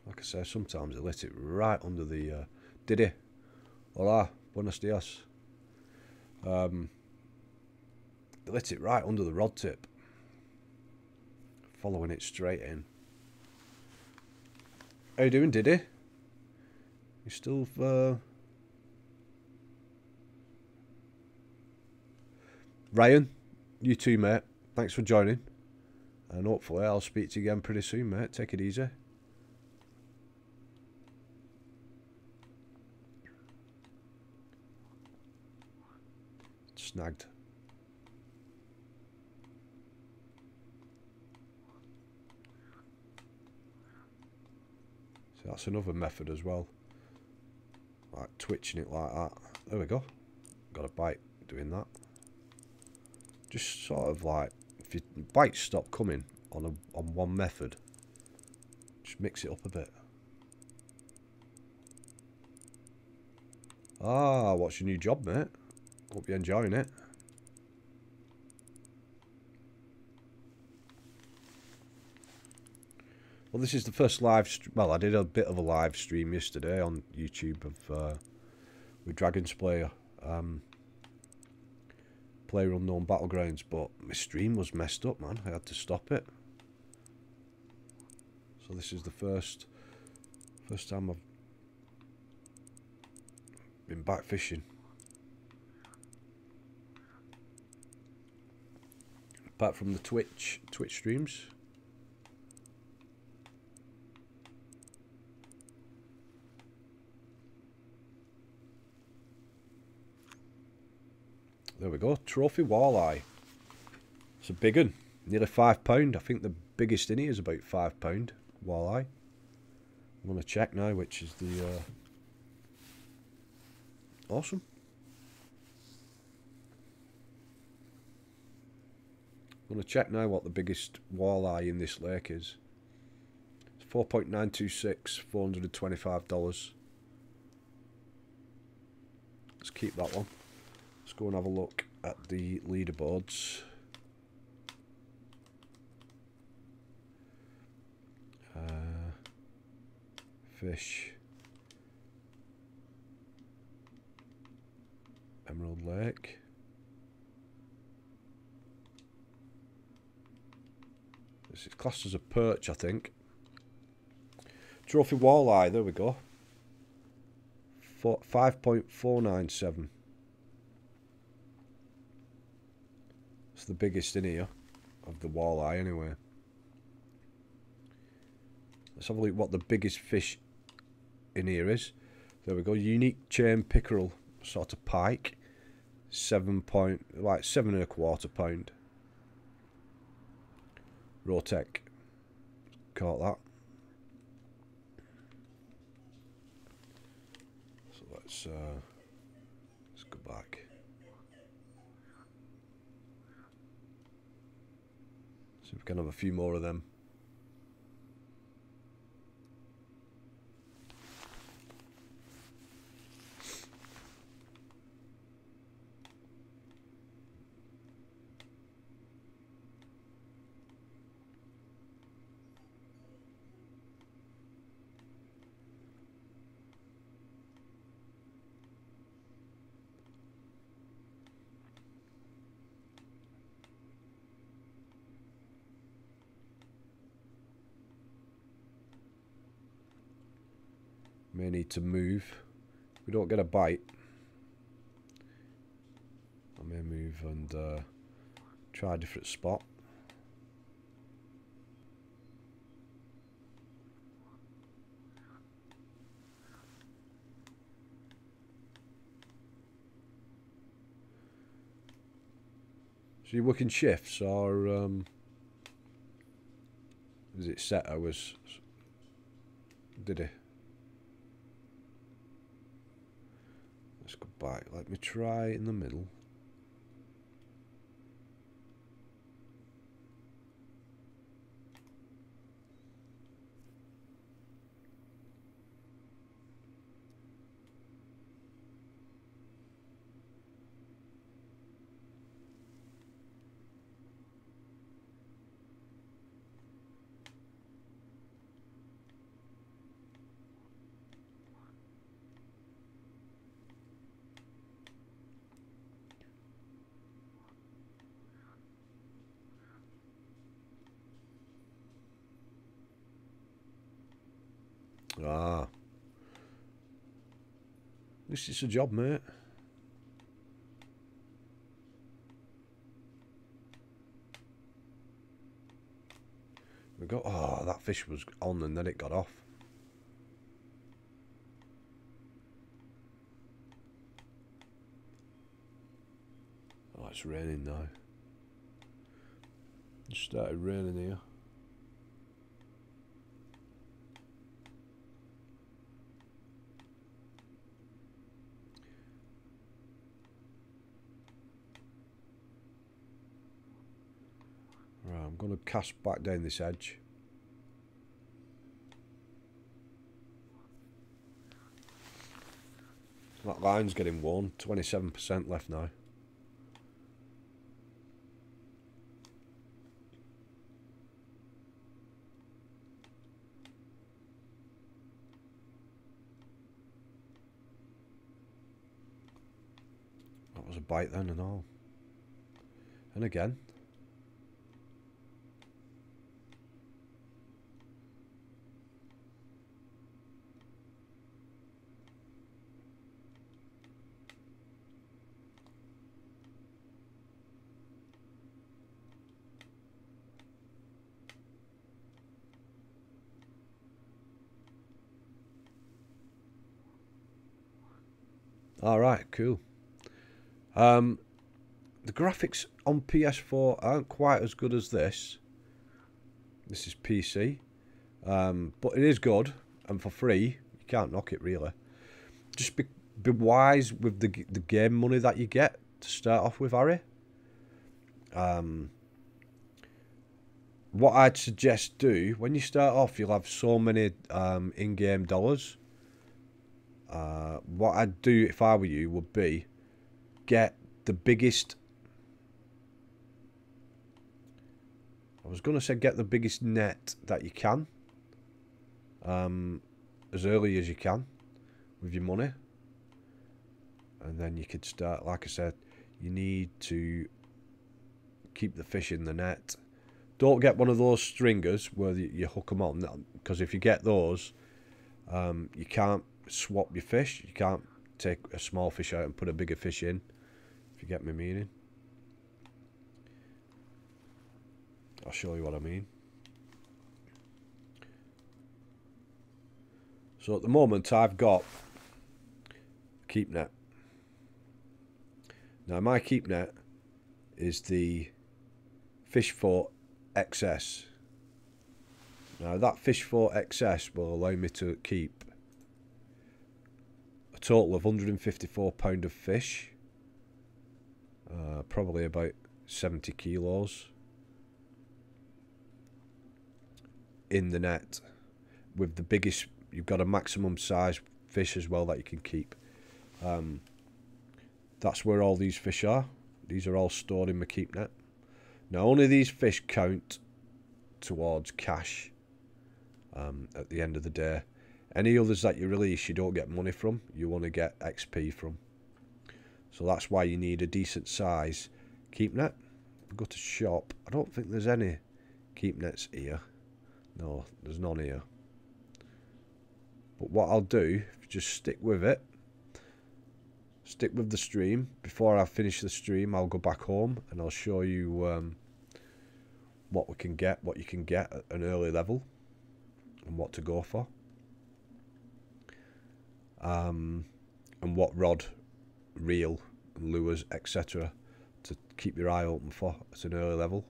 Like I say, sometimes they let it right under the... Did he? Hola, buenos dias. They let it right under the rod tip. Following it straight in. How you doing, Diddy? You still... Ryan, you too, mate. Thanks for joining. And hopefully I'll speak to you again pretty soon, mate. Take it easy. Snagged. So that's another method as well. Like twitching it like that. There we go. Got a bite doing that. Just sort of like, if your bites stop coming on one method, just mix it up a bit. Ah, what's your new job, mate? Hope you're enjoying it. Well, this is the first live... Well, I did a bit of a live stream yesterday on YouTube of with Dragon's Player. Player Unknown Battlegrounds, but my stream was messed up, man. I had to stop it. So this is the first time I've been back fishing. Apart from the Twitch streams. There we go. Trophy walleye. It's a big one. Nearly £5. I think the biggest in here is about £5 walleye. I'm going to check now which is the... Awesome. I'm going to check now what the biggest walleye in this lake is. It's 4.926, $425. Let's keep that one. Let's go and have a look at the leaderboards. Fish. Emerald Lake. This is classed as a perch, I think. Trophy walleye, there we go. 5.497. It's the biggest in here. of the walleye anyway. Let's have a look what the biggest fish in here is. There we go. Unique chain pickerel sort of pike. 7.25 pound. Rotec. Caught that. So let's go back. See if we can have a few more of them. May need to move. If we don't get a bite, I may move and try a different spot. So you're working shifts, or is it set hours? Did he? Let's go back. Let me try in the middle. Ah. This is a job, mate. We got... Oh, that fish was on and then it got off. Oh, it's raining now. It started raining here. Right, I'm going to cast back down this edge. That line's getting worn. 27% left now. That was a bite then and all. And again. Alright, cool. The graphics on PS4 aren't quite as good as this. This is PC. But it is good, and for free. You can't knock it, really. Just be wise with the game money that you get to start off with, Harry. What I'd suggest do, when you start off, you'll have so many in-game dollars. What I'd do if I were you would be get the biggest... I was going to say get the biggest net that you can. As early as you can with your money. And then you could start, like I said, you need to keep the fish in the net. Don't get one of those stringers where you hook them on, because if you get those, you can't swap your fish. You can't take a small fish out and put a bigger fish in, if you get my meaning. I'll show you what I mean. So at the moment I've got keep net. Now my keep net is the Fish 4 XS. Now that Fish 4 XS will allow me to keep a total of £154 of fish, probably about 70 kilos in the net. With the biggest, you've got a maximum size fish as well that you can keep. That's where all these fish are. These are all stored in my keep net. Now only these fish count towards cash at the end of the day. Any others that you release you don't get money from, you want to get XP from. So that's why you need a decent size keep net. Go to shop. I don't think there's any keep nets here. No, there's none here. But what I'll do, just stick with it. Stick with the stream. Before I finish the stream, I'll go back home and I'll show you what we can get, what you can get at an early level, and what to go for. And what rod, reel, and lures, etc. to keep your eye open for at an early level.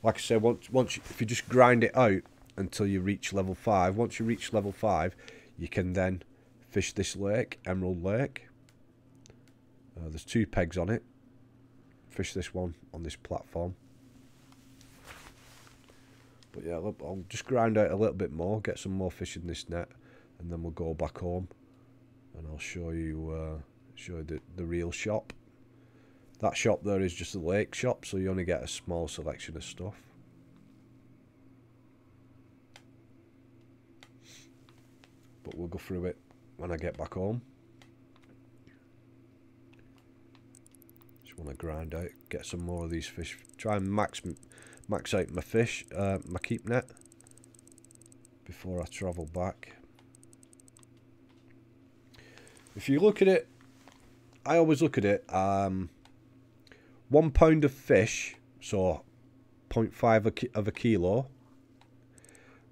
Like I said, if you just grind it out until you reach level 5, once you reach level 5, you can then fish this lake, Emerald Lake. There's 2 pegs on it. Fish this one on this platform. But yeah, I'll just grind out a little bit more, get some more fish in this net, and then we'll go back home and I'll show you the real shop. That shop there is just a lake shop, so you only get a small selection of stuff. But we'll go through it when I get back home. Just want to grind out, get some more of these fish. Try and max out my fish, my keep net before I travel back. If you look at it, I always look at it, 1 pound of fish, so 0.5 of a kilo,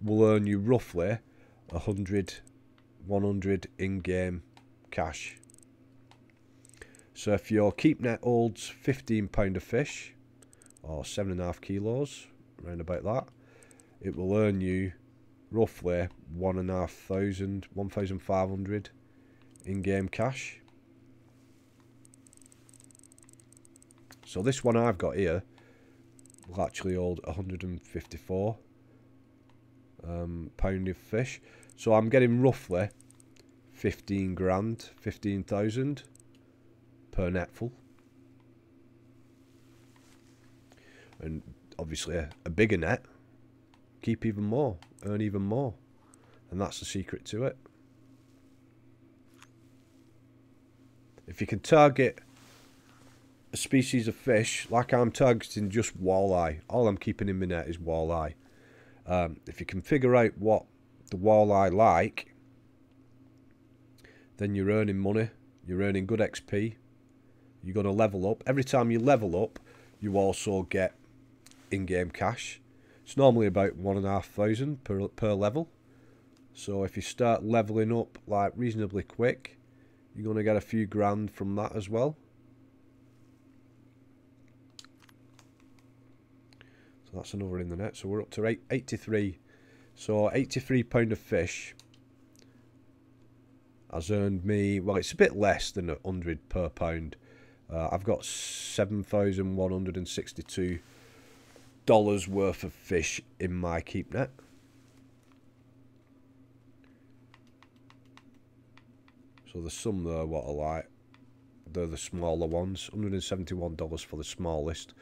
will earn you roughly 100 in-game cash. So if your keep net holds £15 of fish, or 7.5 kilos, around about that, it will earn you roughly 1,500 in-game cash. So this one I've got here will actually hold 154 pound of fish. So I'm getting roughly 15,000 per netful. And obviously a bigger net, keep even more, earn even more. And that's the secret to it. If you can target a species of fish, like I'm targeting just walleye, all I'm keeping in my net is walleye. If you can figure out what the walleye like, then you're earning money, you're earning good XP, you're going to level up. Every time you level up, you also get in-game cash. It's normally about 1,500 per level. So if you start leveling up like reasonably quick, you're going to get a few grand from that as well. So that's another in the net. So we're up to 83. So £83 of fish has earned me, well, it's a bit less than 100 per pound. I've got $7,162 worth of fish in my keep net. So there's some there what I like. They're the smaller ones. $171 for the smallest,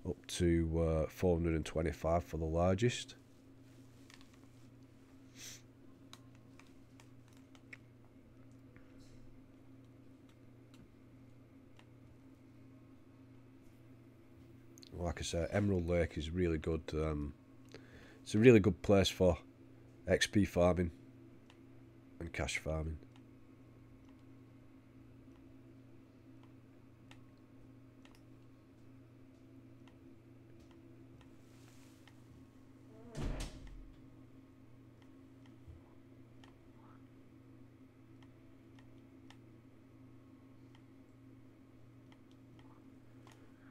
up to $425 for the largest. Like I said, Emerald Lake is really good. It's a really good place for XP farming and cash farming.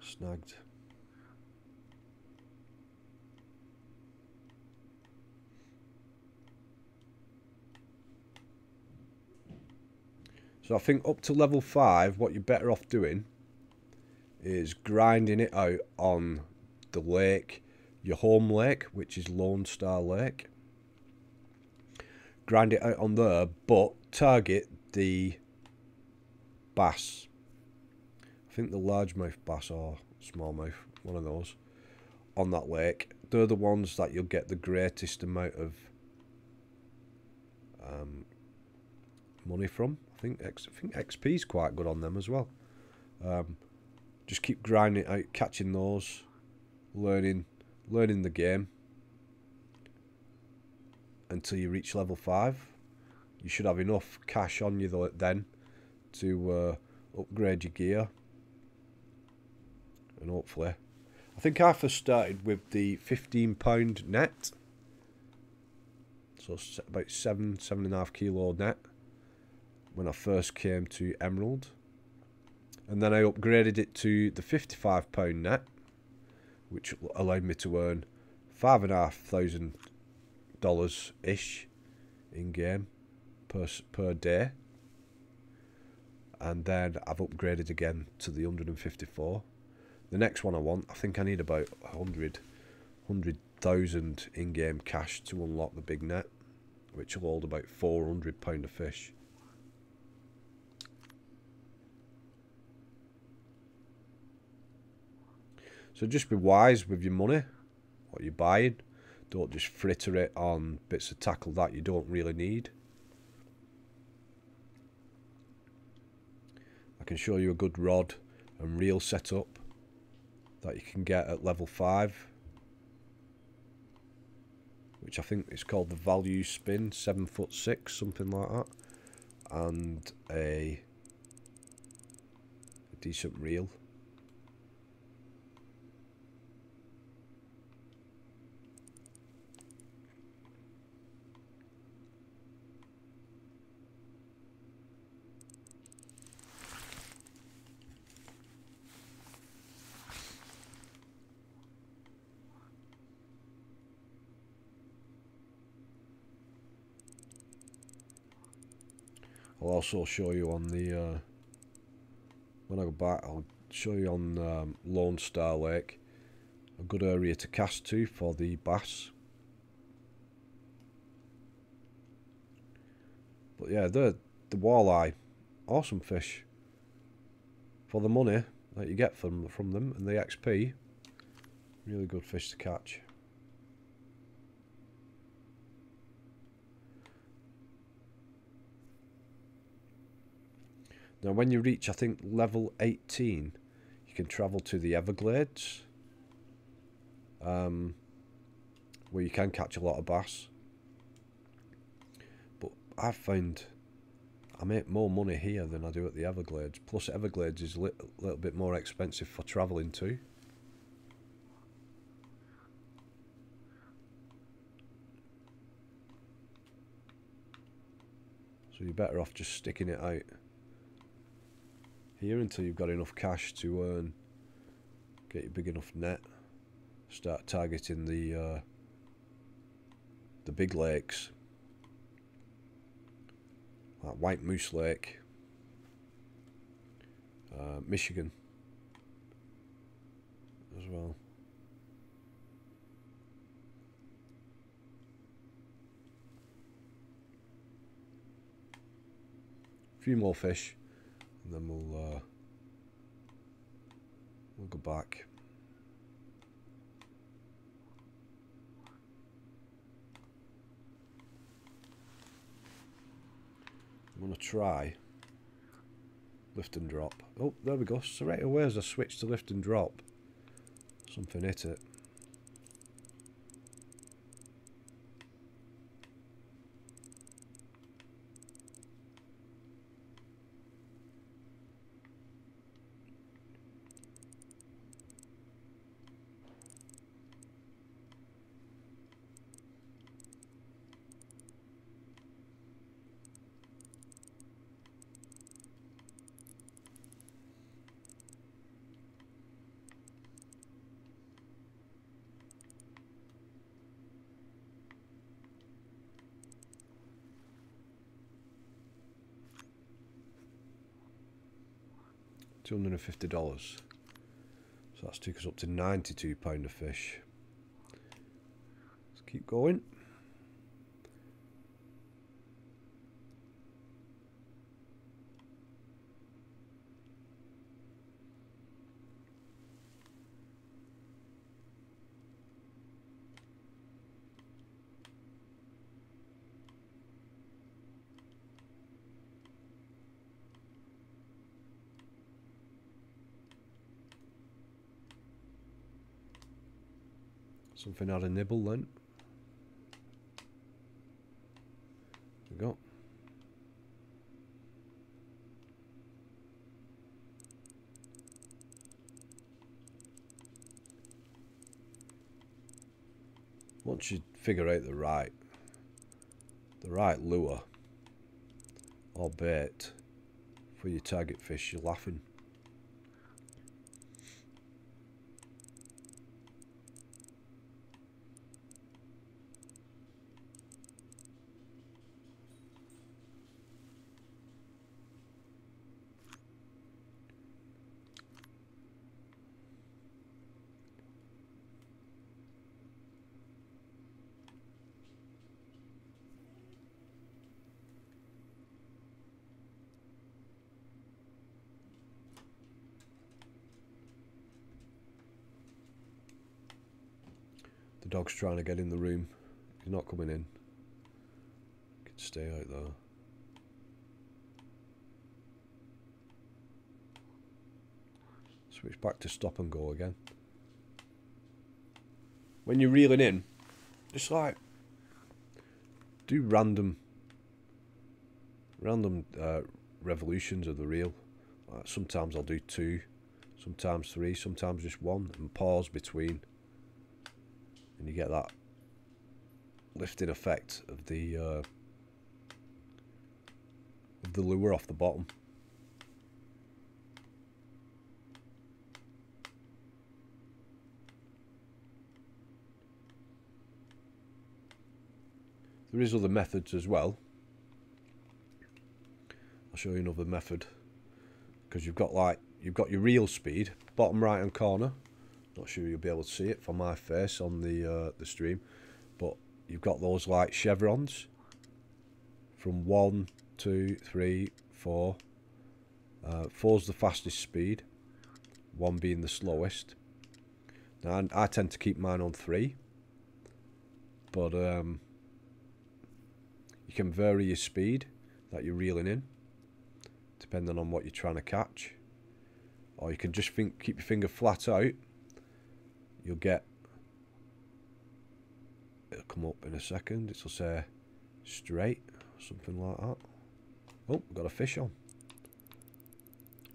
Snagged. So I think up to level 5, what you're better off doing is grinding it out on the lake, your home lake, which is Lone Star Lake. Grind it out on there, but target the bass. I think the largemouth bass or smallmouth, one of those, on that lake. They're the ones that you'll get the greatest amount of money from. I think XP is quite good on them as well. Just keep grinding it out, catching those, learning the game until you reach level 5. You should have enough cash on you then to upgrade your gear, and hopefully, I think I first started with the £15 net, so about 7.5 kilo net when I first came to Emerald, and then I upgraded it to the £55 net, which allowed me to earn $5,500 ish in game per day, and then I've upgraded again to the 154. The next one I think I need about 100,000 in-game cash to unlock the big net, which will hold about £400 of fish. So just be wise with your money, what you're buying. Don't just fritter it on bits of tackle that you don't really need. I can show you a good rod and reel setup that you can get at level 5, which I think is called the Value Spin, 7'6", something like that, and a decent reel. I'll also show you on the when I go back, I'll show you on Lone Star Lake, a good area to cast to for the bass. But yeah, the walleye, awesome fish for the money that you get from them, and the XP, really good fish to catch. Now when you reach, I think, level 18, you can travel to the Everglades, where you can catch a lot of bass. But I've found I make more money here than I do at the Everglades. Plus Everglades is a little bit more expensive for travelling to. So you're better off just sticking it out here until you've got enough cash to earn, get your big enough net, start targeting the big lakes like White Moose Lake, Michigan as well. A few more fish, and then we'll go back. I'm going to try lift and drop. Oh, there we go. So right away as I switch to lift and drop, something hit it. $250. So that's took us up to £92 a fish. Let's keep going. Something had a nibble then. There we go. Once you figure out the right lure or bait for your target fish, you're laughing. The dog's trying to get in the room. He's not coming in. He can stay out there. Switch back to stop and go again. When you're reeling in, just like do random revolutions of the reel. Like sometimes I'll do 2, sometimes 3, sometimes just 1, and pause between. And you get that lifting effect of the lure off the bottom. There is other methods as well. I'll show you another method, because you've got your reel speed, bottom right hand corner. Not sure you'll be able to see it from my face on the stream, but you've got those like chevrons from 1, 2, 3, 4. 4's the fastest speed, 1 being the slowest. Now I tend to keep mine on 3, but you can vary your speed that you're reeling in depending on what you're trying to catch, or you can just keep your finger flat out. You'll get, it'll come up in a second, it'll say straight, something like that. Oh, we've got a fish on.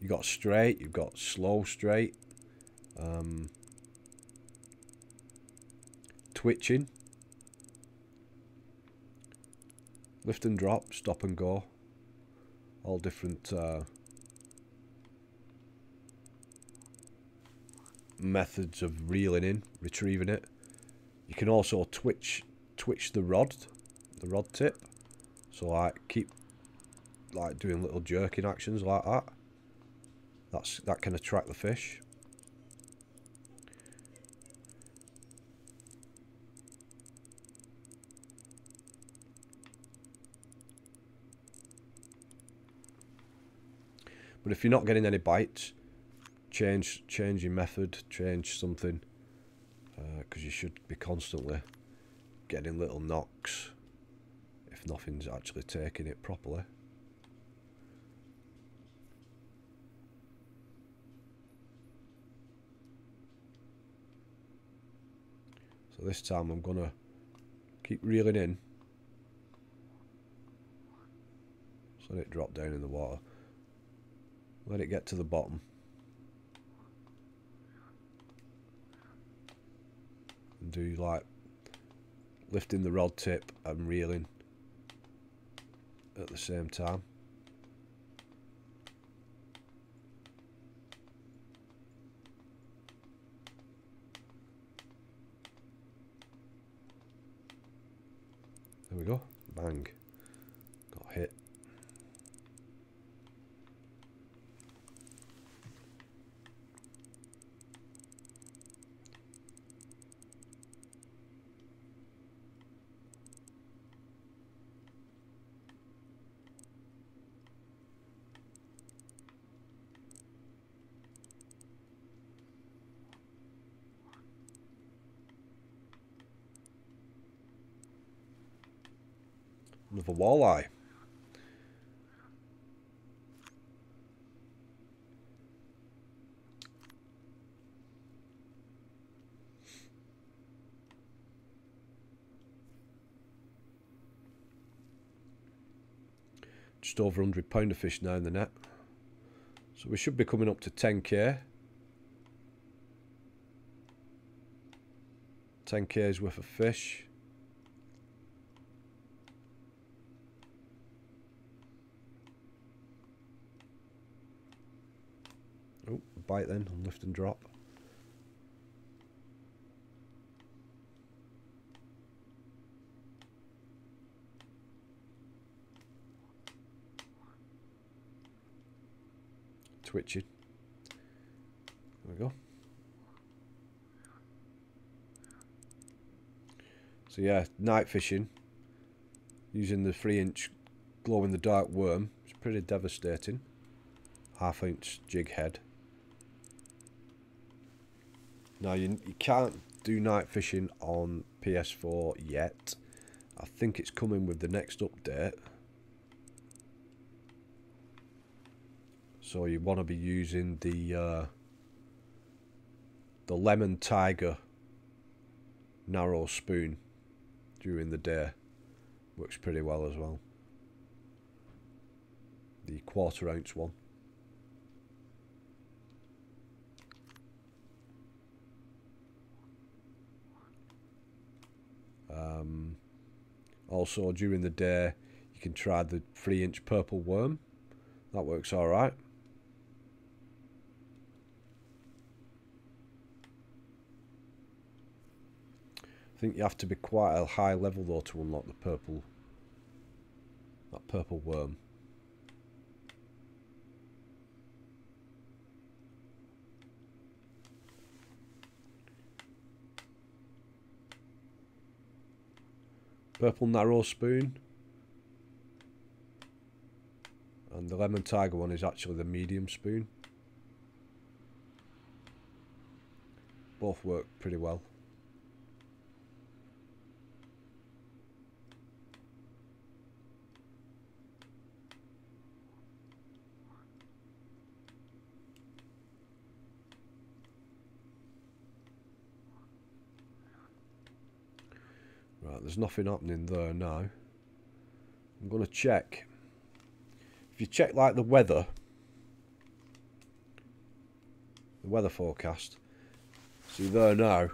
You've got straight, you've got slow straight, twitching, lift and drop, stop and go, all different methods of reeling in, retrieving it. You can also twitch the rod tip, so like keep like doing little jerking actions like that. That can attract the fish. But if you're not getting any bites, change your method, change something, because you should be constantly getting little knocks if nothing's actually taking it properly. So this time I'm gonna keep reeling in, so let it drop down in the water, let it get to the bottom. And do like lifting the rod tip and reeling at the same time. There we go, bang, got hit. Another walleye. Just over £100 of fish now in the net. So we should be coming up to 10k. 10k's worth of fish. Oh, bite then on lift and drop. Twitching. There we go. So yeah, night fishing using the 3-inch glow in the dark worm. It's pretty devastating. 1/2-inch jig head. Now you can't do night fishing on PS4 yet. I think it's coming with the next update. So you want to be using the Lemon Tiger narrow spoon during the day. Works pretty well as well. The 1/4 ounce one. Also during the day you can try the 3-inch purple worm. That works alright. I think you have to be quite a high level though to unlock the purple worm. Purple narrow spoon, and the Lemon Tiger one is actually the medium spoon. Both work pretty well. Right, there's nothing happening there now. I'm going to check. If you check like the weather forecast, see there now,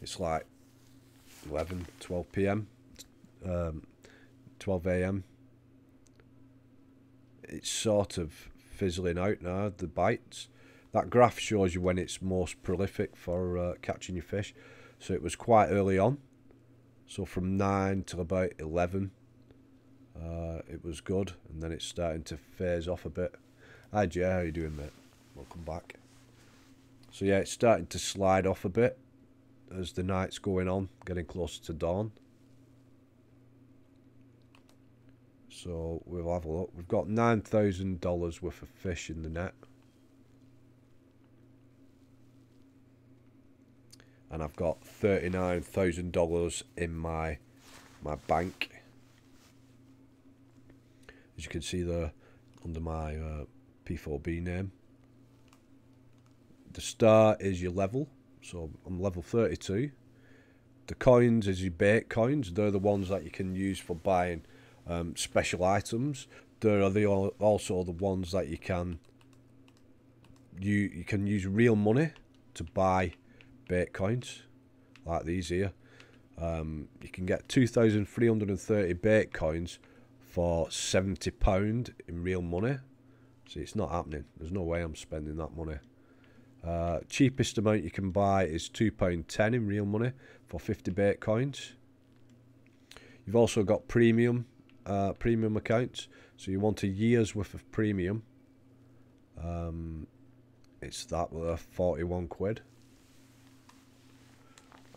it's like 11, 12 p.m, 12 a.m. It's sort of fizzling out now, the bites. That graph shows you when it's most prolific for catching your fish. So it was quite early on. So from 9 till about 11, it was good. And then it's starting to phase off a bit. Hi Jay, how you doing, mate? Welcome back. So yeah, it's starting to slide off a bit as the night's going on, getting closer to dawn. So we'll have a look. We've got $9,000 worth of fish in the net. And I've got $39,000 in my bank. As you can see there, under my P4B name. The star is your level, so I'm level 32. The coins is your bait coins. They're the ones that you can use for buying special items. There are also the ones that you can use real money to buy bait coins, like these here. You can get 2,330 bait coins for £70 in real money. See, it's not happening. There's no way I'm spending that money. Cheapest amount you can buy is £2.10 in real money for 50 bait coins. You've also got premium accounts. So you want a year's worth of premium. It's that worth 41 quid.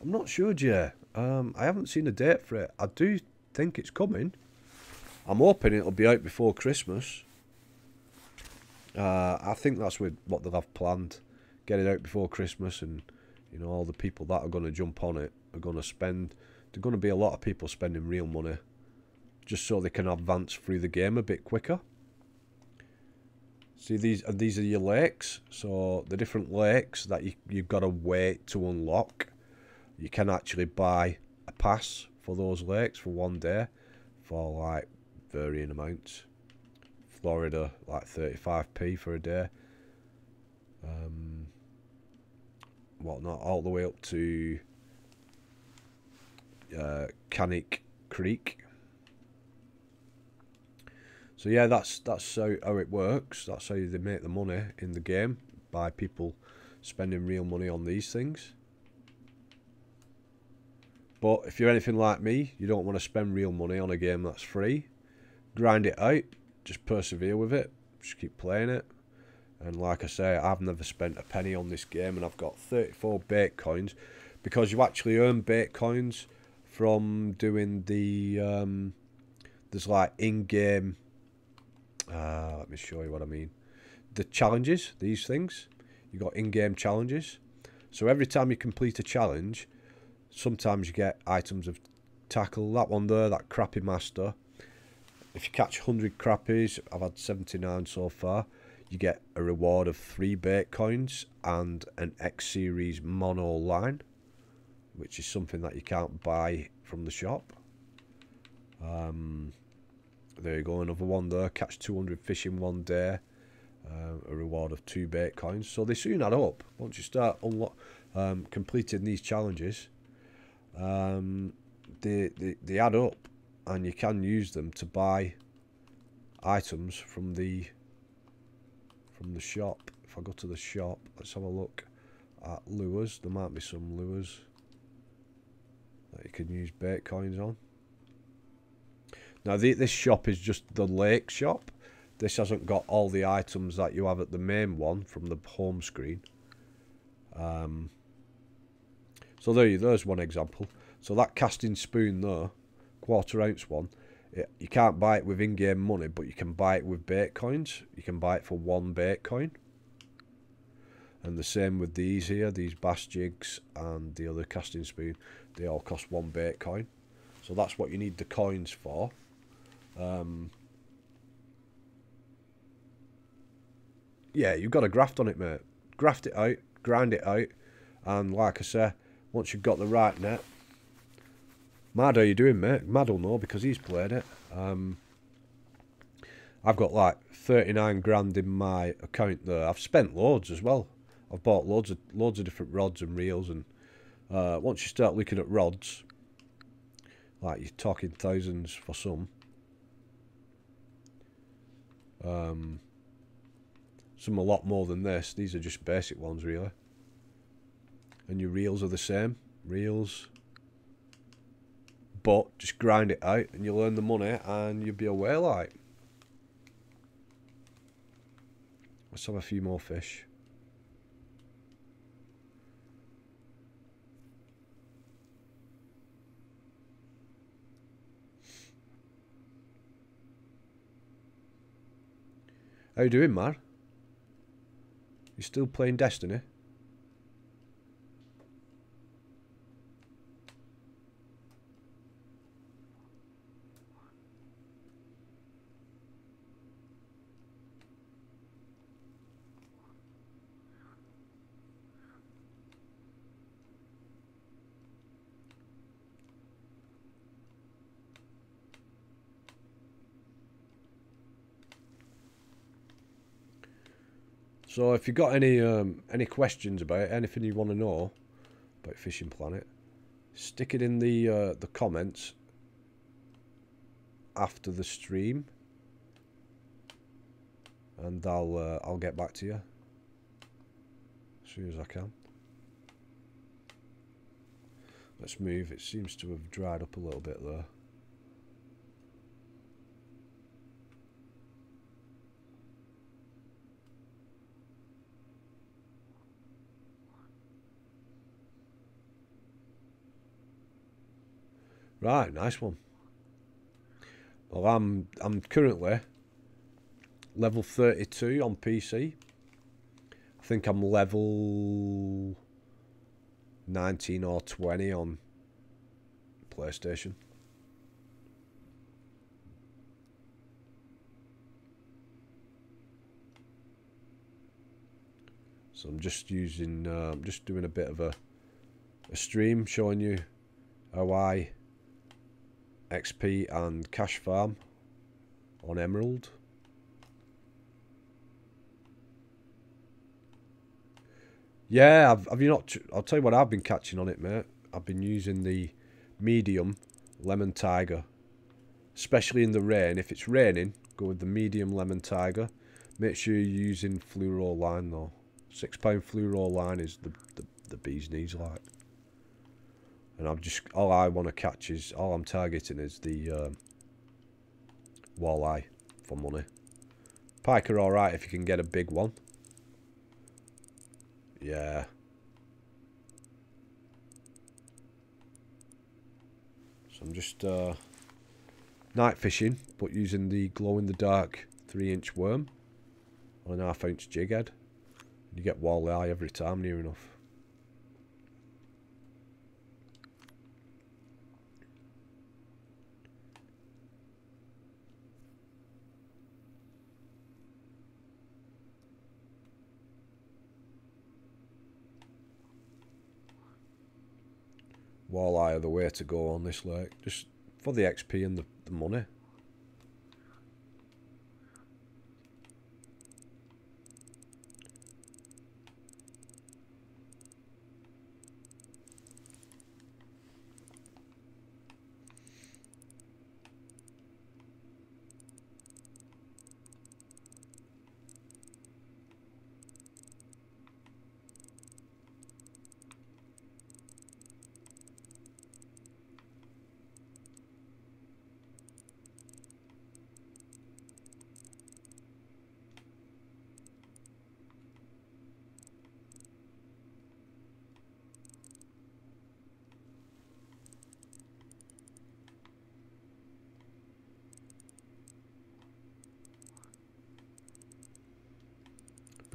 I'm not sure, Jay. I haven't seen a date for it. I do think it's coming. I'm hoping it'll be out before Christmas. I think that's what they'll have planned. Get it out before Christmas and, You know, all the people that are going to jump on it are going to spend... There's going to be a lot of people spending real money just so they can advance through the game a bit quicker. See, these are your lakes. So the different lakes that you've got to wait to unlock. You can actually buy a pass for those lakes for 1 day for like varying amounts. Florida, like 35p for a day. Whatnot, all the way up to Canic Creek. So yeah, that's how it works. That's how they make the money in the game, by people spending real money on these things. But if you're anything like me, you don't want to spend real money on a game that's free. Grind it out, just persevere with it, just keep playing it. And like I say, I've never spent a penny on this game, and I've got 34 bait coins, because you actually earn bait coins from doing the there's like in-game, let me show you what I mean, the challenges. These things, you got in-game challenges, so every time you complete a challenge, sometimes you get items of tackle. That one there, that crappie master, if you catch 100 crappies, I've had 79 so far, you get a reward of 3 bait coins and an X series mono line, which is something that you can't buy from the shop. There you go, another one there. Catch 200 fish in 1 day, a reward of 2 bait coins. So they soon add up. Once you start completing these challenges, they add up, and you can use them to buy items from the shop. If I go to the shop, let's have a look at lures. There might be some lures that you can use bait coins on. Now this shop is just the lake shop. This hasn't got all the items that you have at the main one from the home screen. So there's one example. So that casting spoon there, 1/4 ounce one, you can't buy it with in-game money, but you can buy it with bait coins. You can buy it for 1 bait coin. And the same with these here, these bass jigs and the other casting spoon. They all cost 1 bait coin. So that's what you need the coins for. Yeah, you've got to graft on it, mate. Graft it out, grind it out, and like I say, once you've got the right net. Mad, how you doing, mate? Mad will know because he's played it. I've got like 39 grand in my account there. I've spent loads as well. I've bought loads of different rods and reels, and once you start looking at rods, like you're talking thousands for some. Some a lot more than this. These are just basic ones, really. And your reels are the same. Reels. But just grind it out and you'll earn the money and you'll be away like. Let's have a few more fish. How you doing, man? You still playing Destiny? So if you've got any questions about it, anything you want to know about Fishing Planet, stick it in the comments after the stream, and I'll get back to you as soon as I can. Let's move. It seems to have dried up a little bit there. Right, nice one. Well, I'm currently level 32 on PC. I think I'm level 19 or 20 on PlayStation. So I'm just using, just doing a bit of a stream showing you how I XP and cash farm on Emerald. Yeah, have you not? I'll tell you what I've been catching on it, mate. I've been using the medium lemon tiger, especially in the rain. If it's raining, go with the medium lemon tiger. Make sure you're using fluoro line though. £6 fluoro line is the bee's knees, like. And I'm just, all I want to catch is, all I'm targeting is the walleye for money. Pike are alright if you can get a big one. Yeah. So I'm just night fishing, but using the glow-in-the-dark 3-inch worm on an 1/2-inch jig head. You get walleye every time, near enough. Walleye are the way to go on this lake, just for the XP and the money.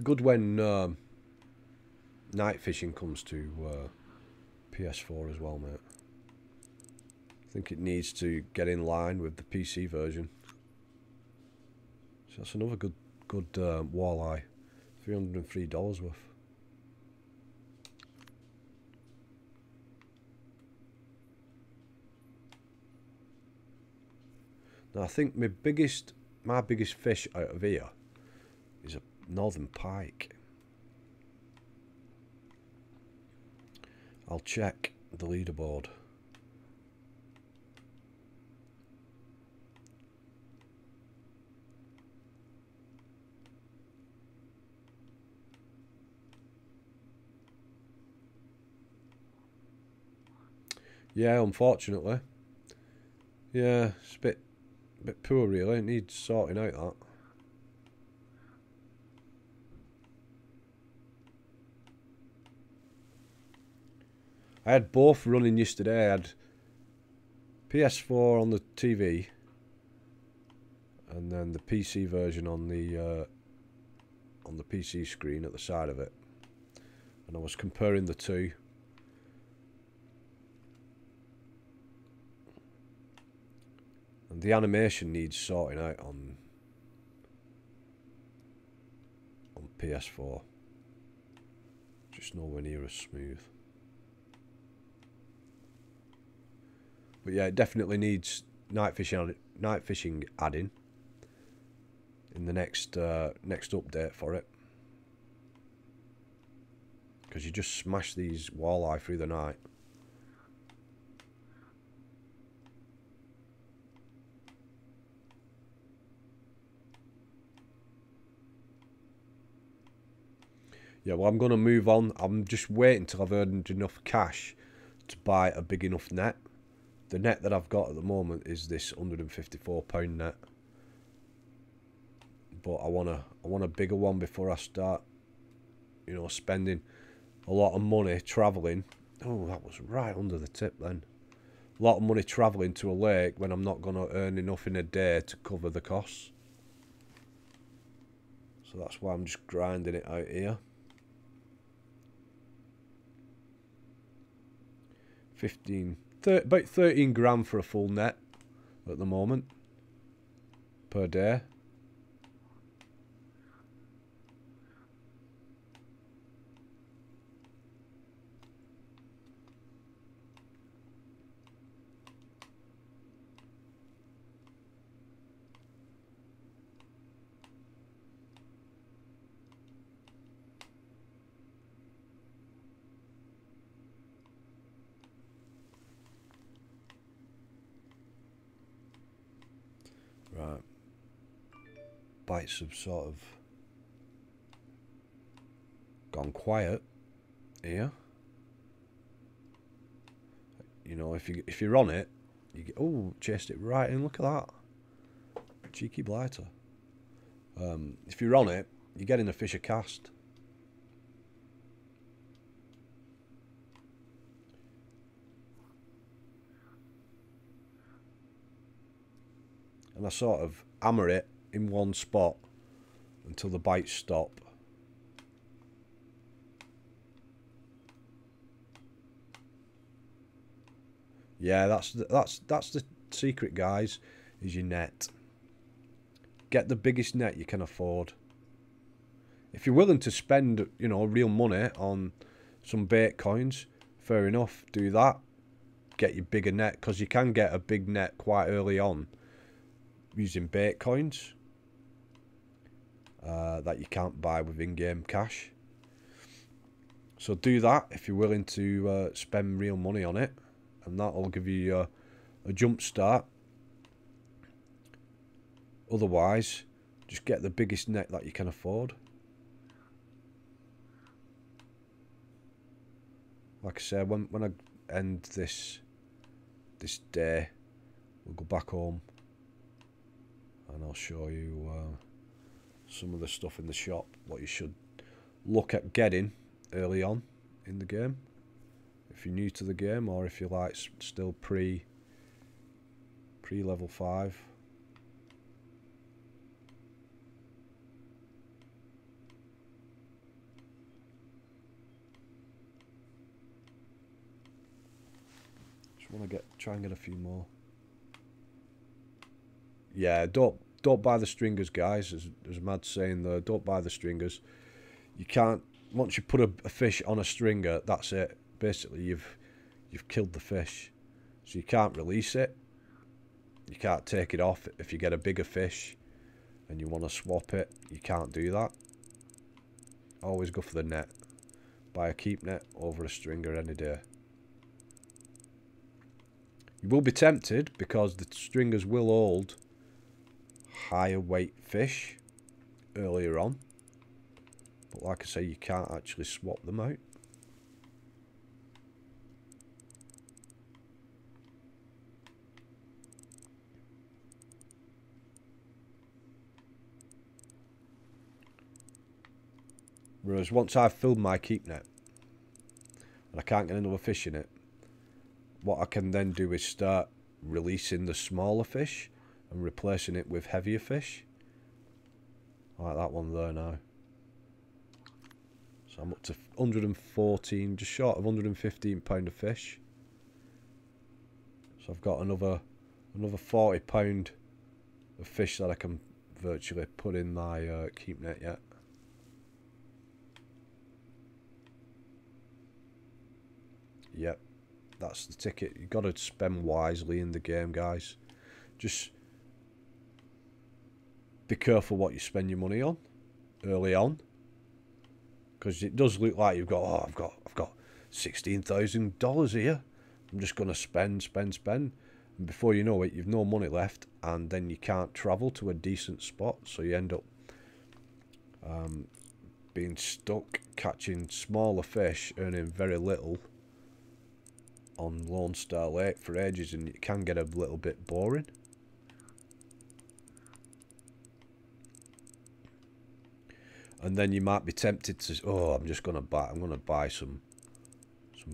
Good when night fishing comes to PS4 as well, mate. I think it needs to get in line with the PC version. So that's another good walleye, $303 worth. Now I think my biggest fish out of here is a northern pike. I'll check the leaderboard. Yeah, unfortunately. Yeah, it's a bit poor really. It needs sorting out, that. I had both running yesterday. I had PS4 on the TV and then the PC version on the PC screen at the side of it. And I was comparing the two. And the animation needs sorting out on PS4. Just nowhere near as smooth. But yeah, it definitely needs night fishing adding in the next update for it. Because you just smash these walleye through the night. Yeah, well, I'm going to move on. I'm just waiting till I've earned enough cash to buy a big enough net. The net that I've got at the moment is this £154 net. But I want a bigger one before I start, you know, spending a lot of money travelling. Oh, that was right under the tip then. A lot of money travelling to a lake when I'm not going to earn enough in a day to cover the costs. So that's why I'm just grinding it out here. about 13 grand for a full net at the moment per day. Right. Bites have sort of gone quiet here. You know, if you're on it, you get, oh, chased it right in. Look at that, cheeky blighter. If you're on it, you're getting a fish a cast. And I sort of hammer it in one spot until the bites stop. Yeah, that's the secret, guys, is your net. Get the biggest net you can afford. If you're willing to spend, you know, real money on some bait coins, fair enough, do that. Get your bigger net, because you can get a big net quite early on using bait coins that you can't buy with in-game cash. So do that if you're willing to spend real money on it, and that'll give you a jump start. Otherwise, just get the biggest net that you can afford. Like I said, when I end this day, we'll go back home and I'll show you some of the stuff in the shop, what you should look at getting early on in the game, if you're new to the game, or if you're like still pre level 5. Just want to try and get a few more. Yeah, don't buy the stringers, guys. There's a mad saying there, don't buy the stringers. You can't, once you put a fish on a stringer, that's it. Basically, you've killed the fish. So you can't release it. You can't take it off if you get a bigger fish and you want to swap it. You can't do that. Always go for the net. Buy a keep net over a stringer any day. You will be tempted because the stringers will hold higher weight fish earlier on, but like I say, you can't actually swap them out. Whereas once I've filled my keep net and I can't get another fish in it, what I can then do is start releasing the smaller fish and replacing it with heavier fish, like that one there now. So I'm up to 114, just short of 115 pound of fish. So I've got another 40 pound of fish that I can virtually put in my keep net yet. Yep, that's the ticket. You've got to spend wisely in the game, guys. Just be careful what you spend your money on early on, because it does look like you've got, oh, I've got $16,000 here. I'm just going to spend. And before you know it, you've no money left, and then you can't travel to a decent spot, so you end up being stuck catching smaller fish, earning very little on Lone Star Lake for ages, and it can get a little bit boring. And then you might be tempted to, oh, I'm gonna buy some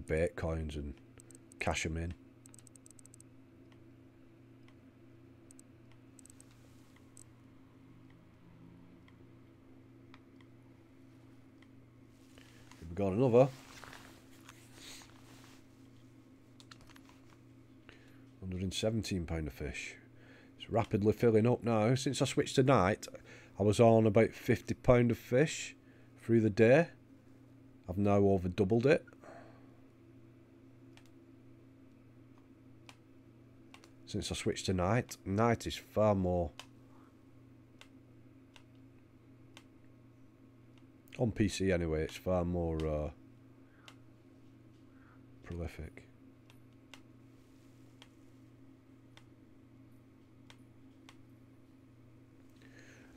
bait coins and cash them in. We've got another. £117 a fish. It's rapidly filling up now. Since I switched to night, I was on about £50 of fish through the day. I've now over doubled it. Since I switched to night. Night is far more. On PC anyway, it's far more prolific.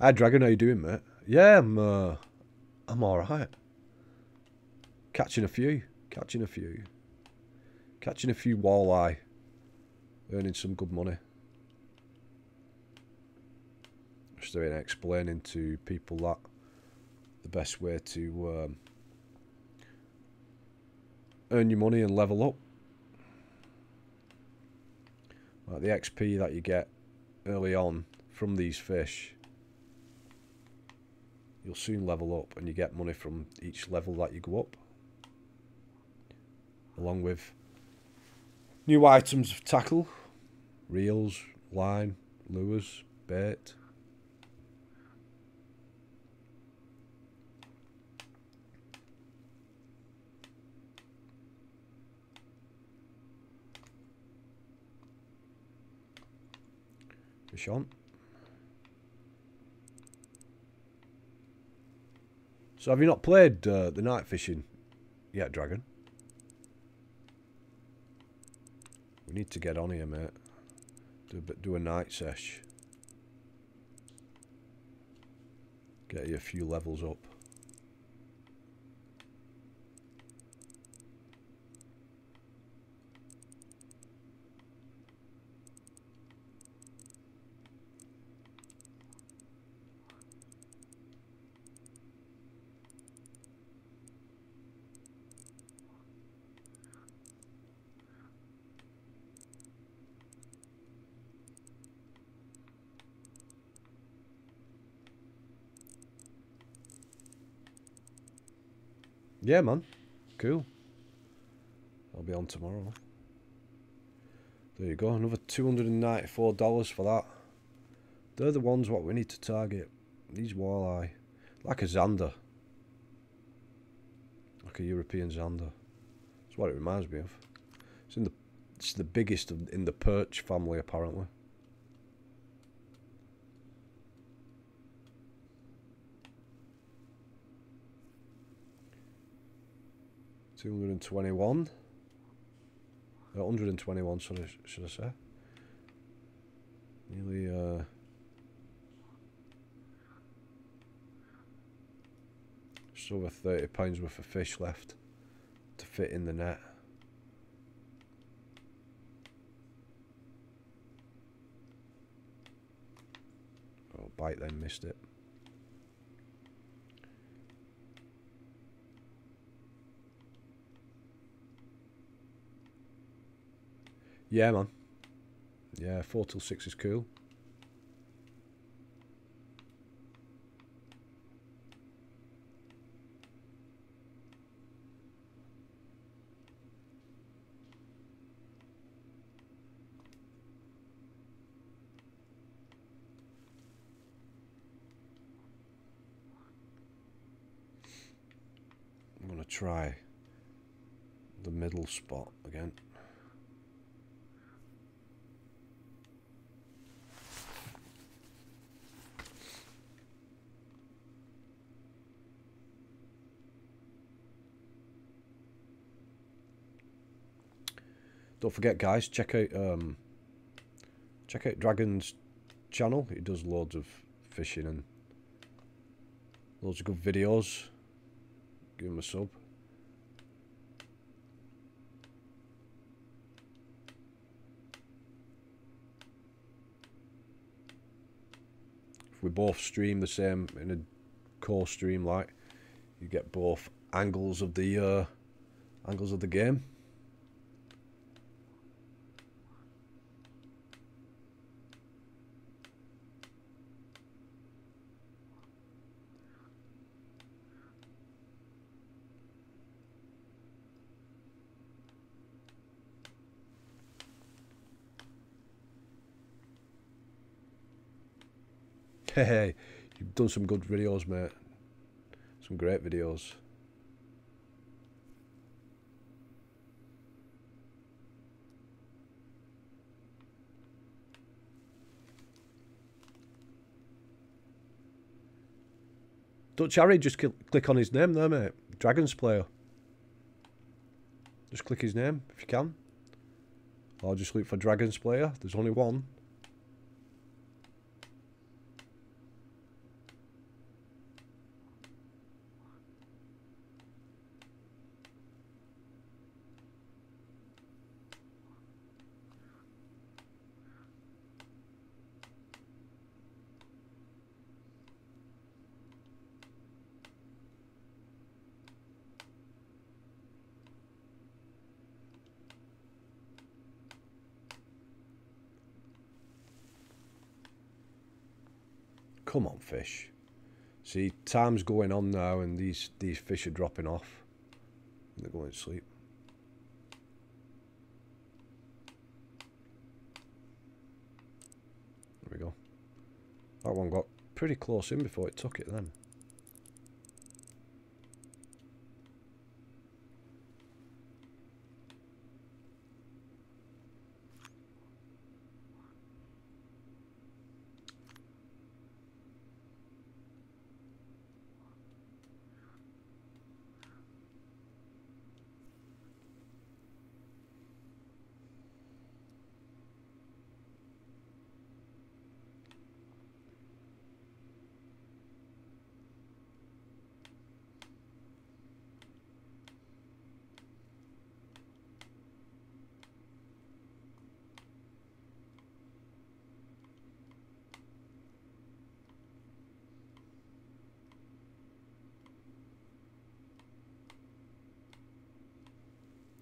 Hi Dragon, how you doing, mate? Yeah, I'm alright. Catching a few walleye. Earning some good money. Just doing explaining to people that the best way to earn your money and level up. Like the XP that you get early on from these fish, you'll soon level up and you get money from each level that you go up. Along with new items of tackle, reels, line, lures, bait. Fish on. So have you not played the night fishing yet, Dragon? We need to get on here, mate. Do a night sesh. Get you a few levels up. Yeah, man. Cool. I'll be on tomorrow. There you go. Another $294 for that. They're the ones what we need to target. These walleye. Like a zander. Like a European zander. That's what it reminds me of. It's the biggest in the perch family, apparently. $221. 121, sorry, should I say? Nearly just over £30 worth of fish left to fit in the net. Oh, bite then, missed it. Yeah, man. Yeah, 4 till 6 is cool. I'm going to try the middle spot again. Don't forget, guys, check out Dragon's channel. He does loads of fishing and loads of good videos. Give him a sub. If we both stream the same in a core stream, like, you get both angles of the game. Hey, you've done some good videos, mate. Some great videos. Dutch Harry, just click on his name there, mate. Dragons player. Just click his name if you can. Or just look for Dragons player. There's only one. Come on, fish. See, time's going on now and these fish are dropping off. They're going to sleep. There we go. That one got pretty close in before it took it then.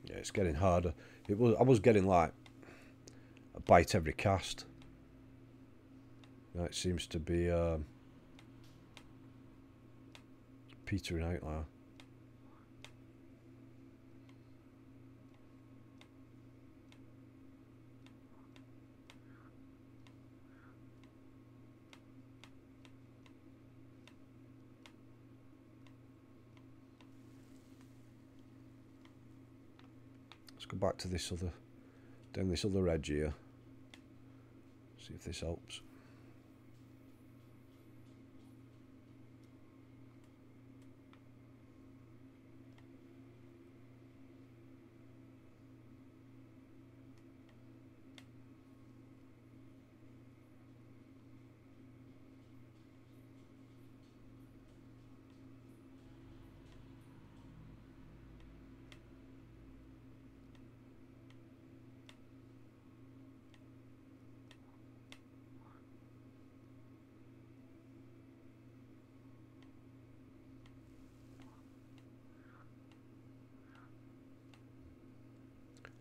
Yeah, it's getting harder. I was getting like a bite every cast. Now it seems to be petering out now. Let's go back to this other, down this other edge here. See if this helps.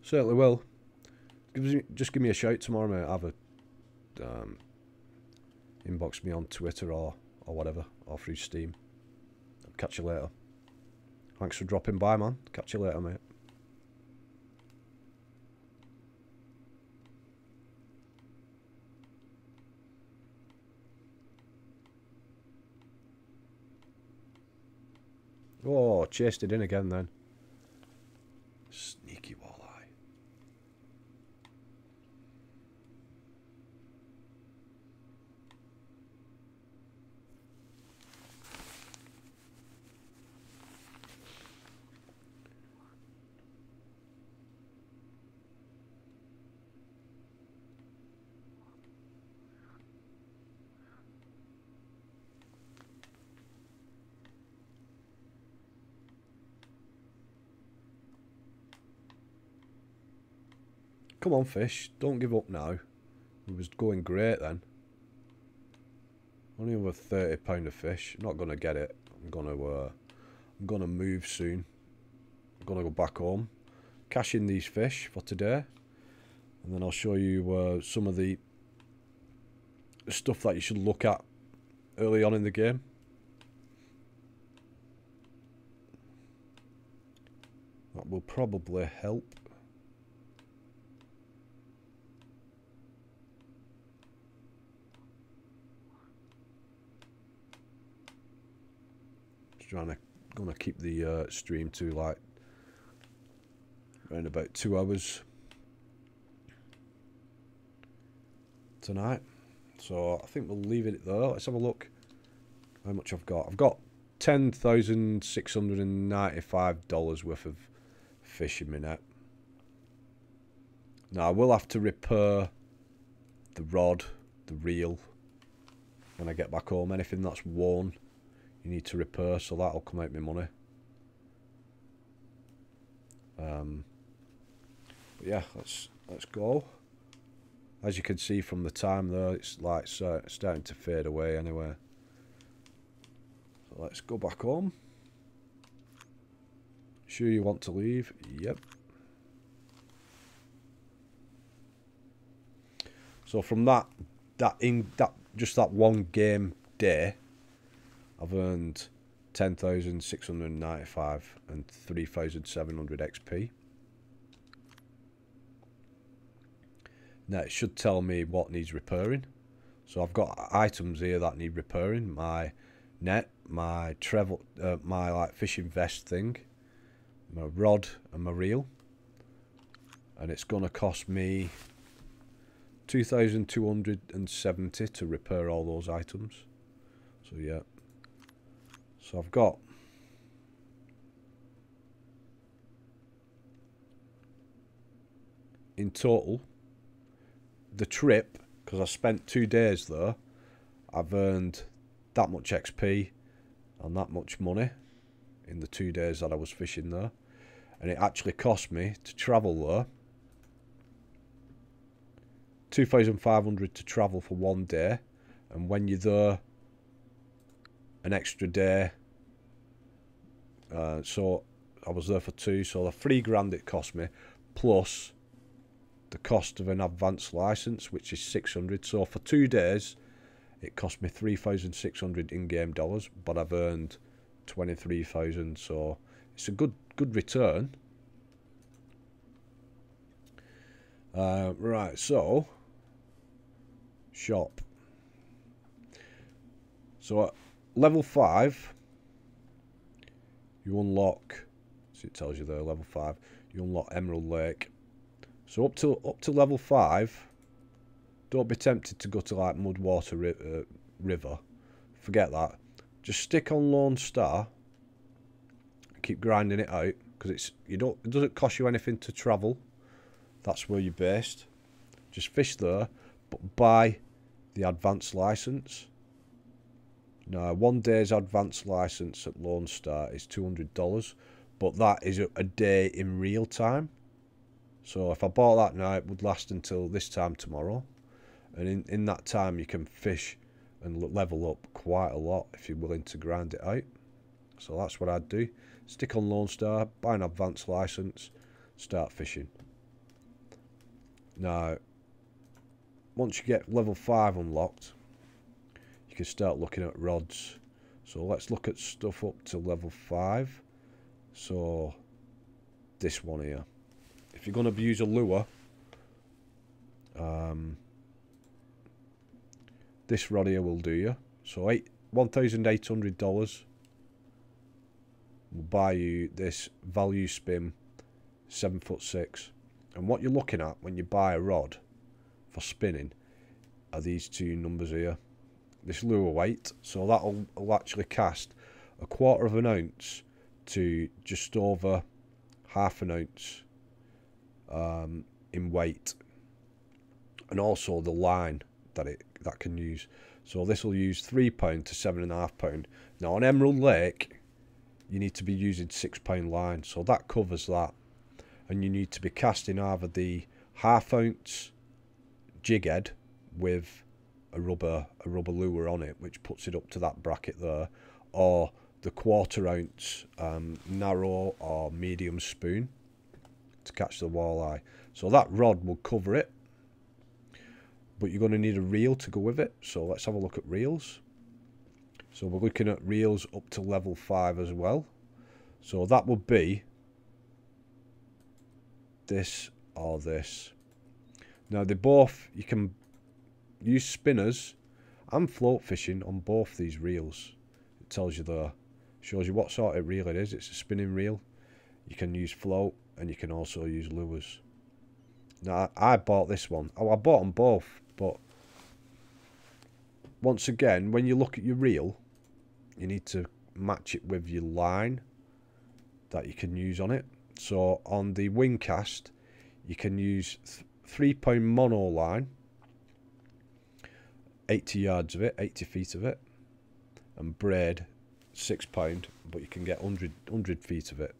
Certainly will. Just give me a shout tomorrow, mate. Have a inbox me on Twitter or whatever, or through Steam. I'll catch you later. Thanks for dropping by, man. Catch you later, mate. Oh, chased it in again then. Sneaky walleye. Come on, fish. Don't give up now. It was going great then. Only over £30 of fish. Not gonna get it. I'm gonna move soon. I'm gonna go back home, cash in these fish for today, and then I'll show you some of the stuff that you should look at early on in the game. That will probably help. gonna keep the stream to like around about 2 hours tonight. So I think we'll leave it there. Let's have a look how much I've got. I've got $10,695 worth of fish in my net. Now I will have to repair the rod, the reel, when I get back home. Anything that's worn, you need to repair, so that'll come out my money. But yeah, let's go. As you can see from the time there, it's like starting to fade away anyway. So let's go back home. Sure you want to leave? Yep. So from just that one game day, I've earned 10,695 and 3,700 XP. Now it should tell me what needs repairing. So I've got items here that need repairing: my net, my my like fishing vest thing, my rod and my reel, and it's gonna cost me 2,270 to repair all those items. So yeah, so I've got in total the trip, because I spent 2 days there, I've earned that much XP and that much money in the 2 days that I was fishing there. And it actually cost me to travel there 2,500 to travel for 1 day, and when you're there an extra day, so I was there for 2, so the £3,000 it cost me, plus the cost of an advanced license, which is 600. So for 2 days it cost me 3,600 in-game dollars, but I've earned 23,000, so it's a good return. Right, so shop. So at level 5 you unlock, so it tells you there, level 5 you unlock Emerald Lake. So up to level 5, don't be tempted to go to like Mudwater River. Forget that. Just stick on Lone Star. Keep grinding it out, because it doesn't cost you anything to travel. That's where you're based. Just fish there, but buy the advanced license. Now 1 day's advanced license at Lone Star is $200, but that is a day in real time. So if I bought that now, it would last until this time tomorrow, and in that time you can fish and level up quite a lot if you're willing to grind it out. So that's what I'd do. Stick on Lone Star, buy an advanced license, start fishing. Now once you get level 5 unlocked, you can start looking at rods. So let's look at stuff up to level 5. So this one here, if you're going to use a lure, this rod here will do you. So $1,800 will buy you this value spin 7'6", and what you're looking at when you buy a rod for spinning are these 2 numbers here. This lure weight, so that'll actually cast 1/4 of an ounce to just over 1/2 ounce in weight, and also the line that can use. So this will use £3 to £7.5. Now on Emerald Lake you need to be using £6 line, so that covers that, and you need to be casting either the 1/2 ounce jig head with a rubber lure on it, which puts it up to that bracket there, or the 1/4 ounce narrow or medium spoon to catch the walleye. So that rod will cover it, but you're going to need a reel to go with it. So let's have a look at reels. So we're looking at reels up to level 5 as well. So that would be this or this. Now they both, you can use spinners and float fishing on both these reels. It tells you there. Shows you what sort of reel it is. It's a spinning reel. You can use float and you can also use lures. Now I bought this one. Oh, I bought them both, but once again, when you look at your reel, you need to match it with your line that you can use on it. So on the wing cast, you can use 3 pound mono line, 80 yards of it, 80 feet of it, and braid 6 pound, but you can get 100 feet of it.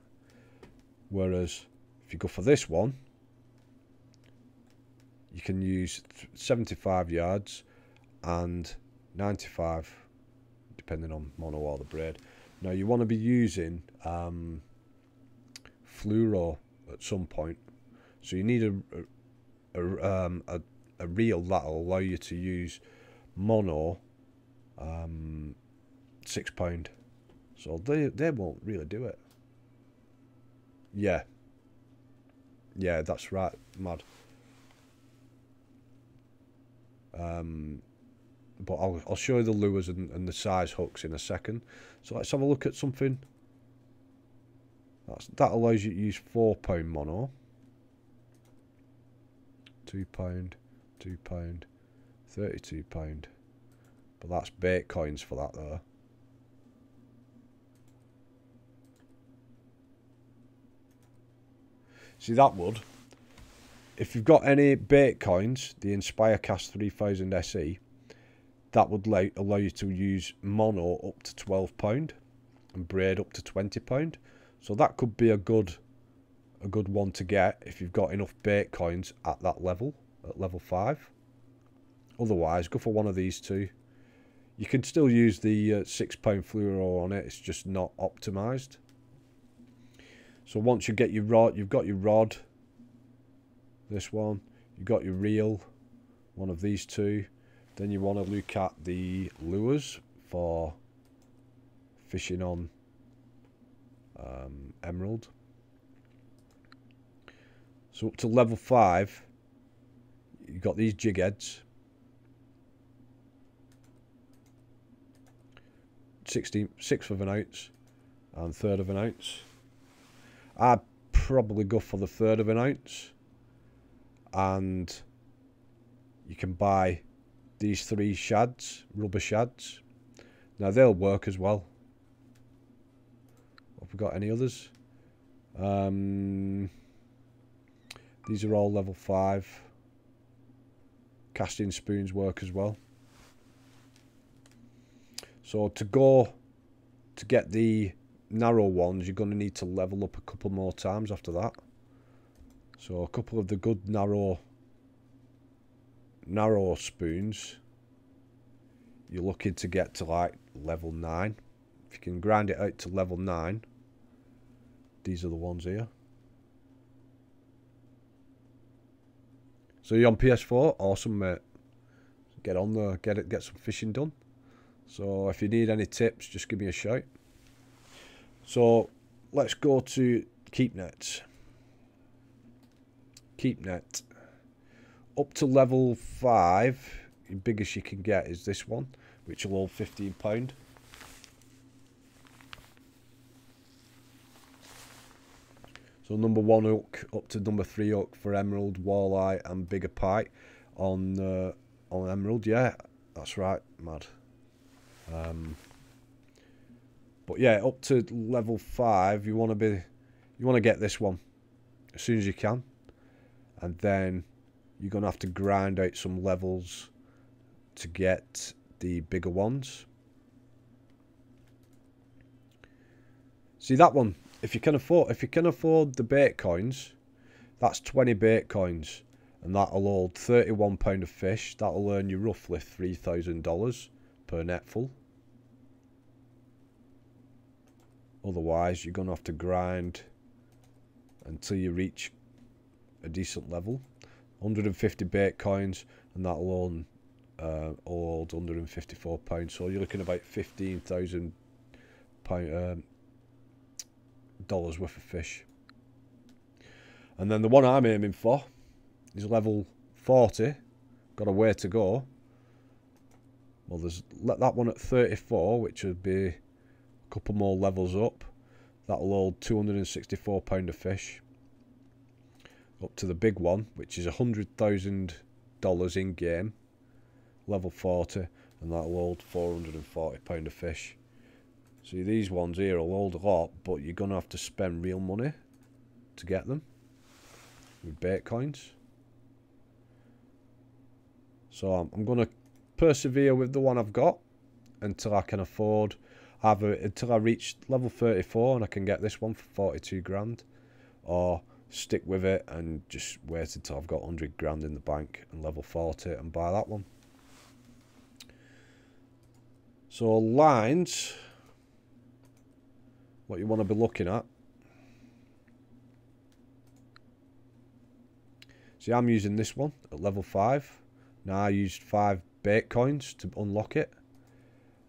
Whereas if you go for this one, you can use 75 yards and 95, depending on mono or the braid. Now you want to be using fluoro at some point, so you need a reel that'll allow you to use mono 6 pound. So they won't really do it. Yeah, that's right, mad. But I'll show you the lures and the size hooks in a second. So let's have a look at something. That allows you to use 4 pound mono, 2 pound, 2 pound, 32 pound. But that's bait coins for that though. See, that would, if you've got any bait coins, the Inspire Cast 3000 SE, that would allow you to use mono up to 12 pound and braid up to 20 pound. So that could be a good one to get if you've got enough bait coins at that level, at level 5. Otherwise, go for one of these two. You can still use the 6 pound fluoro on it. It's just not optimized. So once you get your rod, you've got your rod, this one, you've got your reel, one of these two. Then you want to look at the lures for fishing on emerald. So up to level 5, you've got these jig heads, 1/6 of an ounce and 1/3 of an ounce. I'd probably go for the 1/3 of an ounce, and you can buy these 3 shads, rubber shads. Now they'll work as well. Have we got any others? These are all level 5. Casting spoons work as well. So to get the narrow ones, you're going to need to level up a couple more times after that. So a couple of the good narrow spoons, you're looking to get to like level 9. If you can grind it out to level 9, these are the ones here. So you're on PS4, awesome mate. Get on there, get some fishing done. So if you need any tips, just give me a shout. So let's go to keep nets. Keep net. Up to level 5, the biggest you can get is this one, which will hold 15 pound. So number 1 hook up to number 3 hook for emerald, walleye, and bigger pike on emerald. Yeah, that's right, mad. But yeah, up to level 5, you want to get this one as soon as you can, and then you're gonna have to grind out some levels to get the bigger ones. See that one? If you can afford the bait coins, that's 20 bait coins, and that'll hold 31 pound of fish. That'll earn you roughly $3,000 per net full. Otherwise, you're going to have to grind until you reach a decent level. 150 bait coins, and that'll hold 154 pounds. So you're looking at about $15,000 worth of fish. And then the one I'm aiming for is level 40. Got a way to go. Well, there's that one at 34, which would be a couple more levels up. That'll hold £264 of fish. Up to the big one, which is $100,000 in game, level 40, and that'll hold £440 of fish. See, these ones here will hold a lot, but you're gonna have to spend real money to get them with bait coins. So I'm gonna persevere with the one I've got until I can afford, either until I reach level 34 and I can get this one for 42 grand, or stick with it and just wait until I've got 100 grand in the bank and level 40 and buy that one. So lines, what you want to be looking at. See, I'm using this one at level 5. Now I used 5 bait coins to unlock it,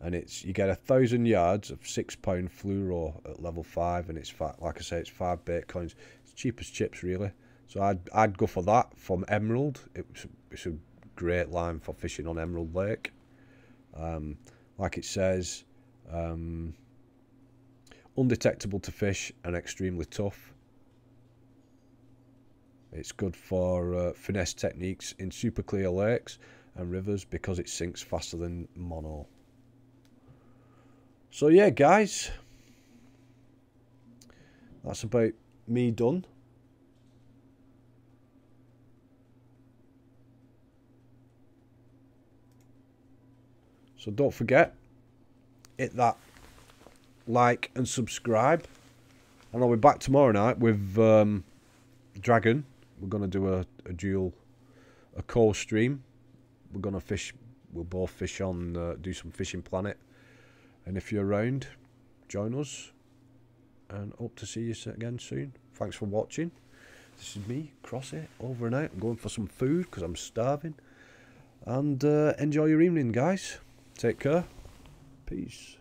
and you get 1,000 yards of £6 fluoro at level 5, and it's like I say, it's 5 bait coins. It's cheap as chips, really. So I'd go for that from Emerald. It's a great line for fishing on Emerald Lake. Like it says, undetectable to fish and extremely tough. It's good for finesse techniques in super clear lakes and rivers because it sinks faster than mono. So yeah, guys, that's about me done. So don't forget, hit that like and subscribe. And I'll be back tomorrow night with Dragon. We're going to do a co-stream. We're going to fish, we'll both fish on, do some Fishing Planet. And if you're around, join us. And hope to see you again soon. Thanks for watching. This is me, Crossy, over and out. I'm going for some food because I'm starving. And enjoy your evening, guys. Take care. Peace.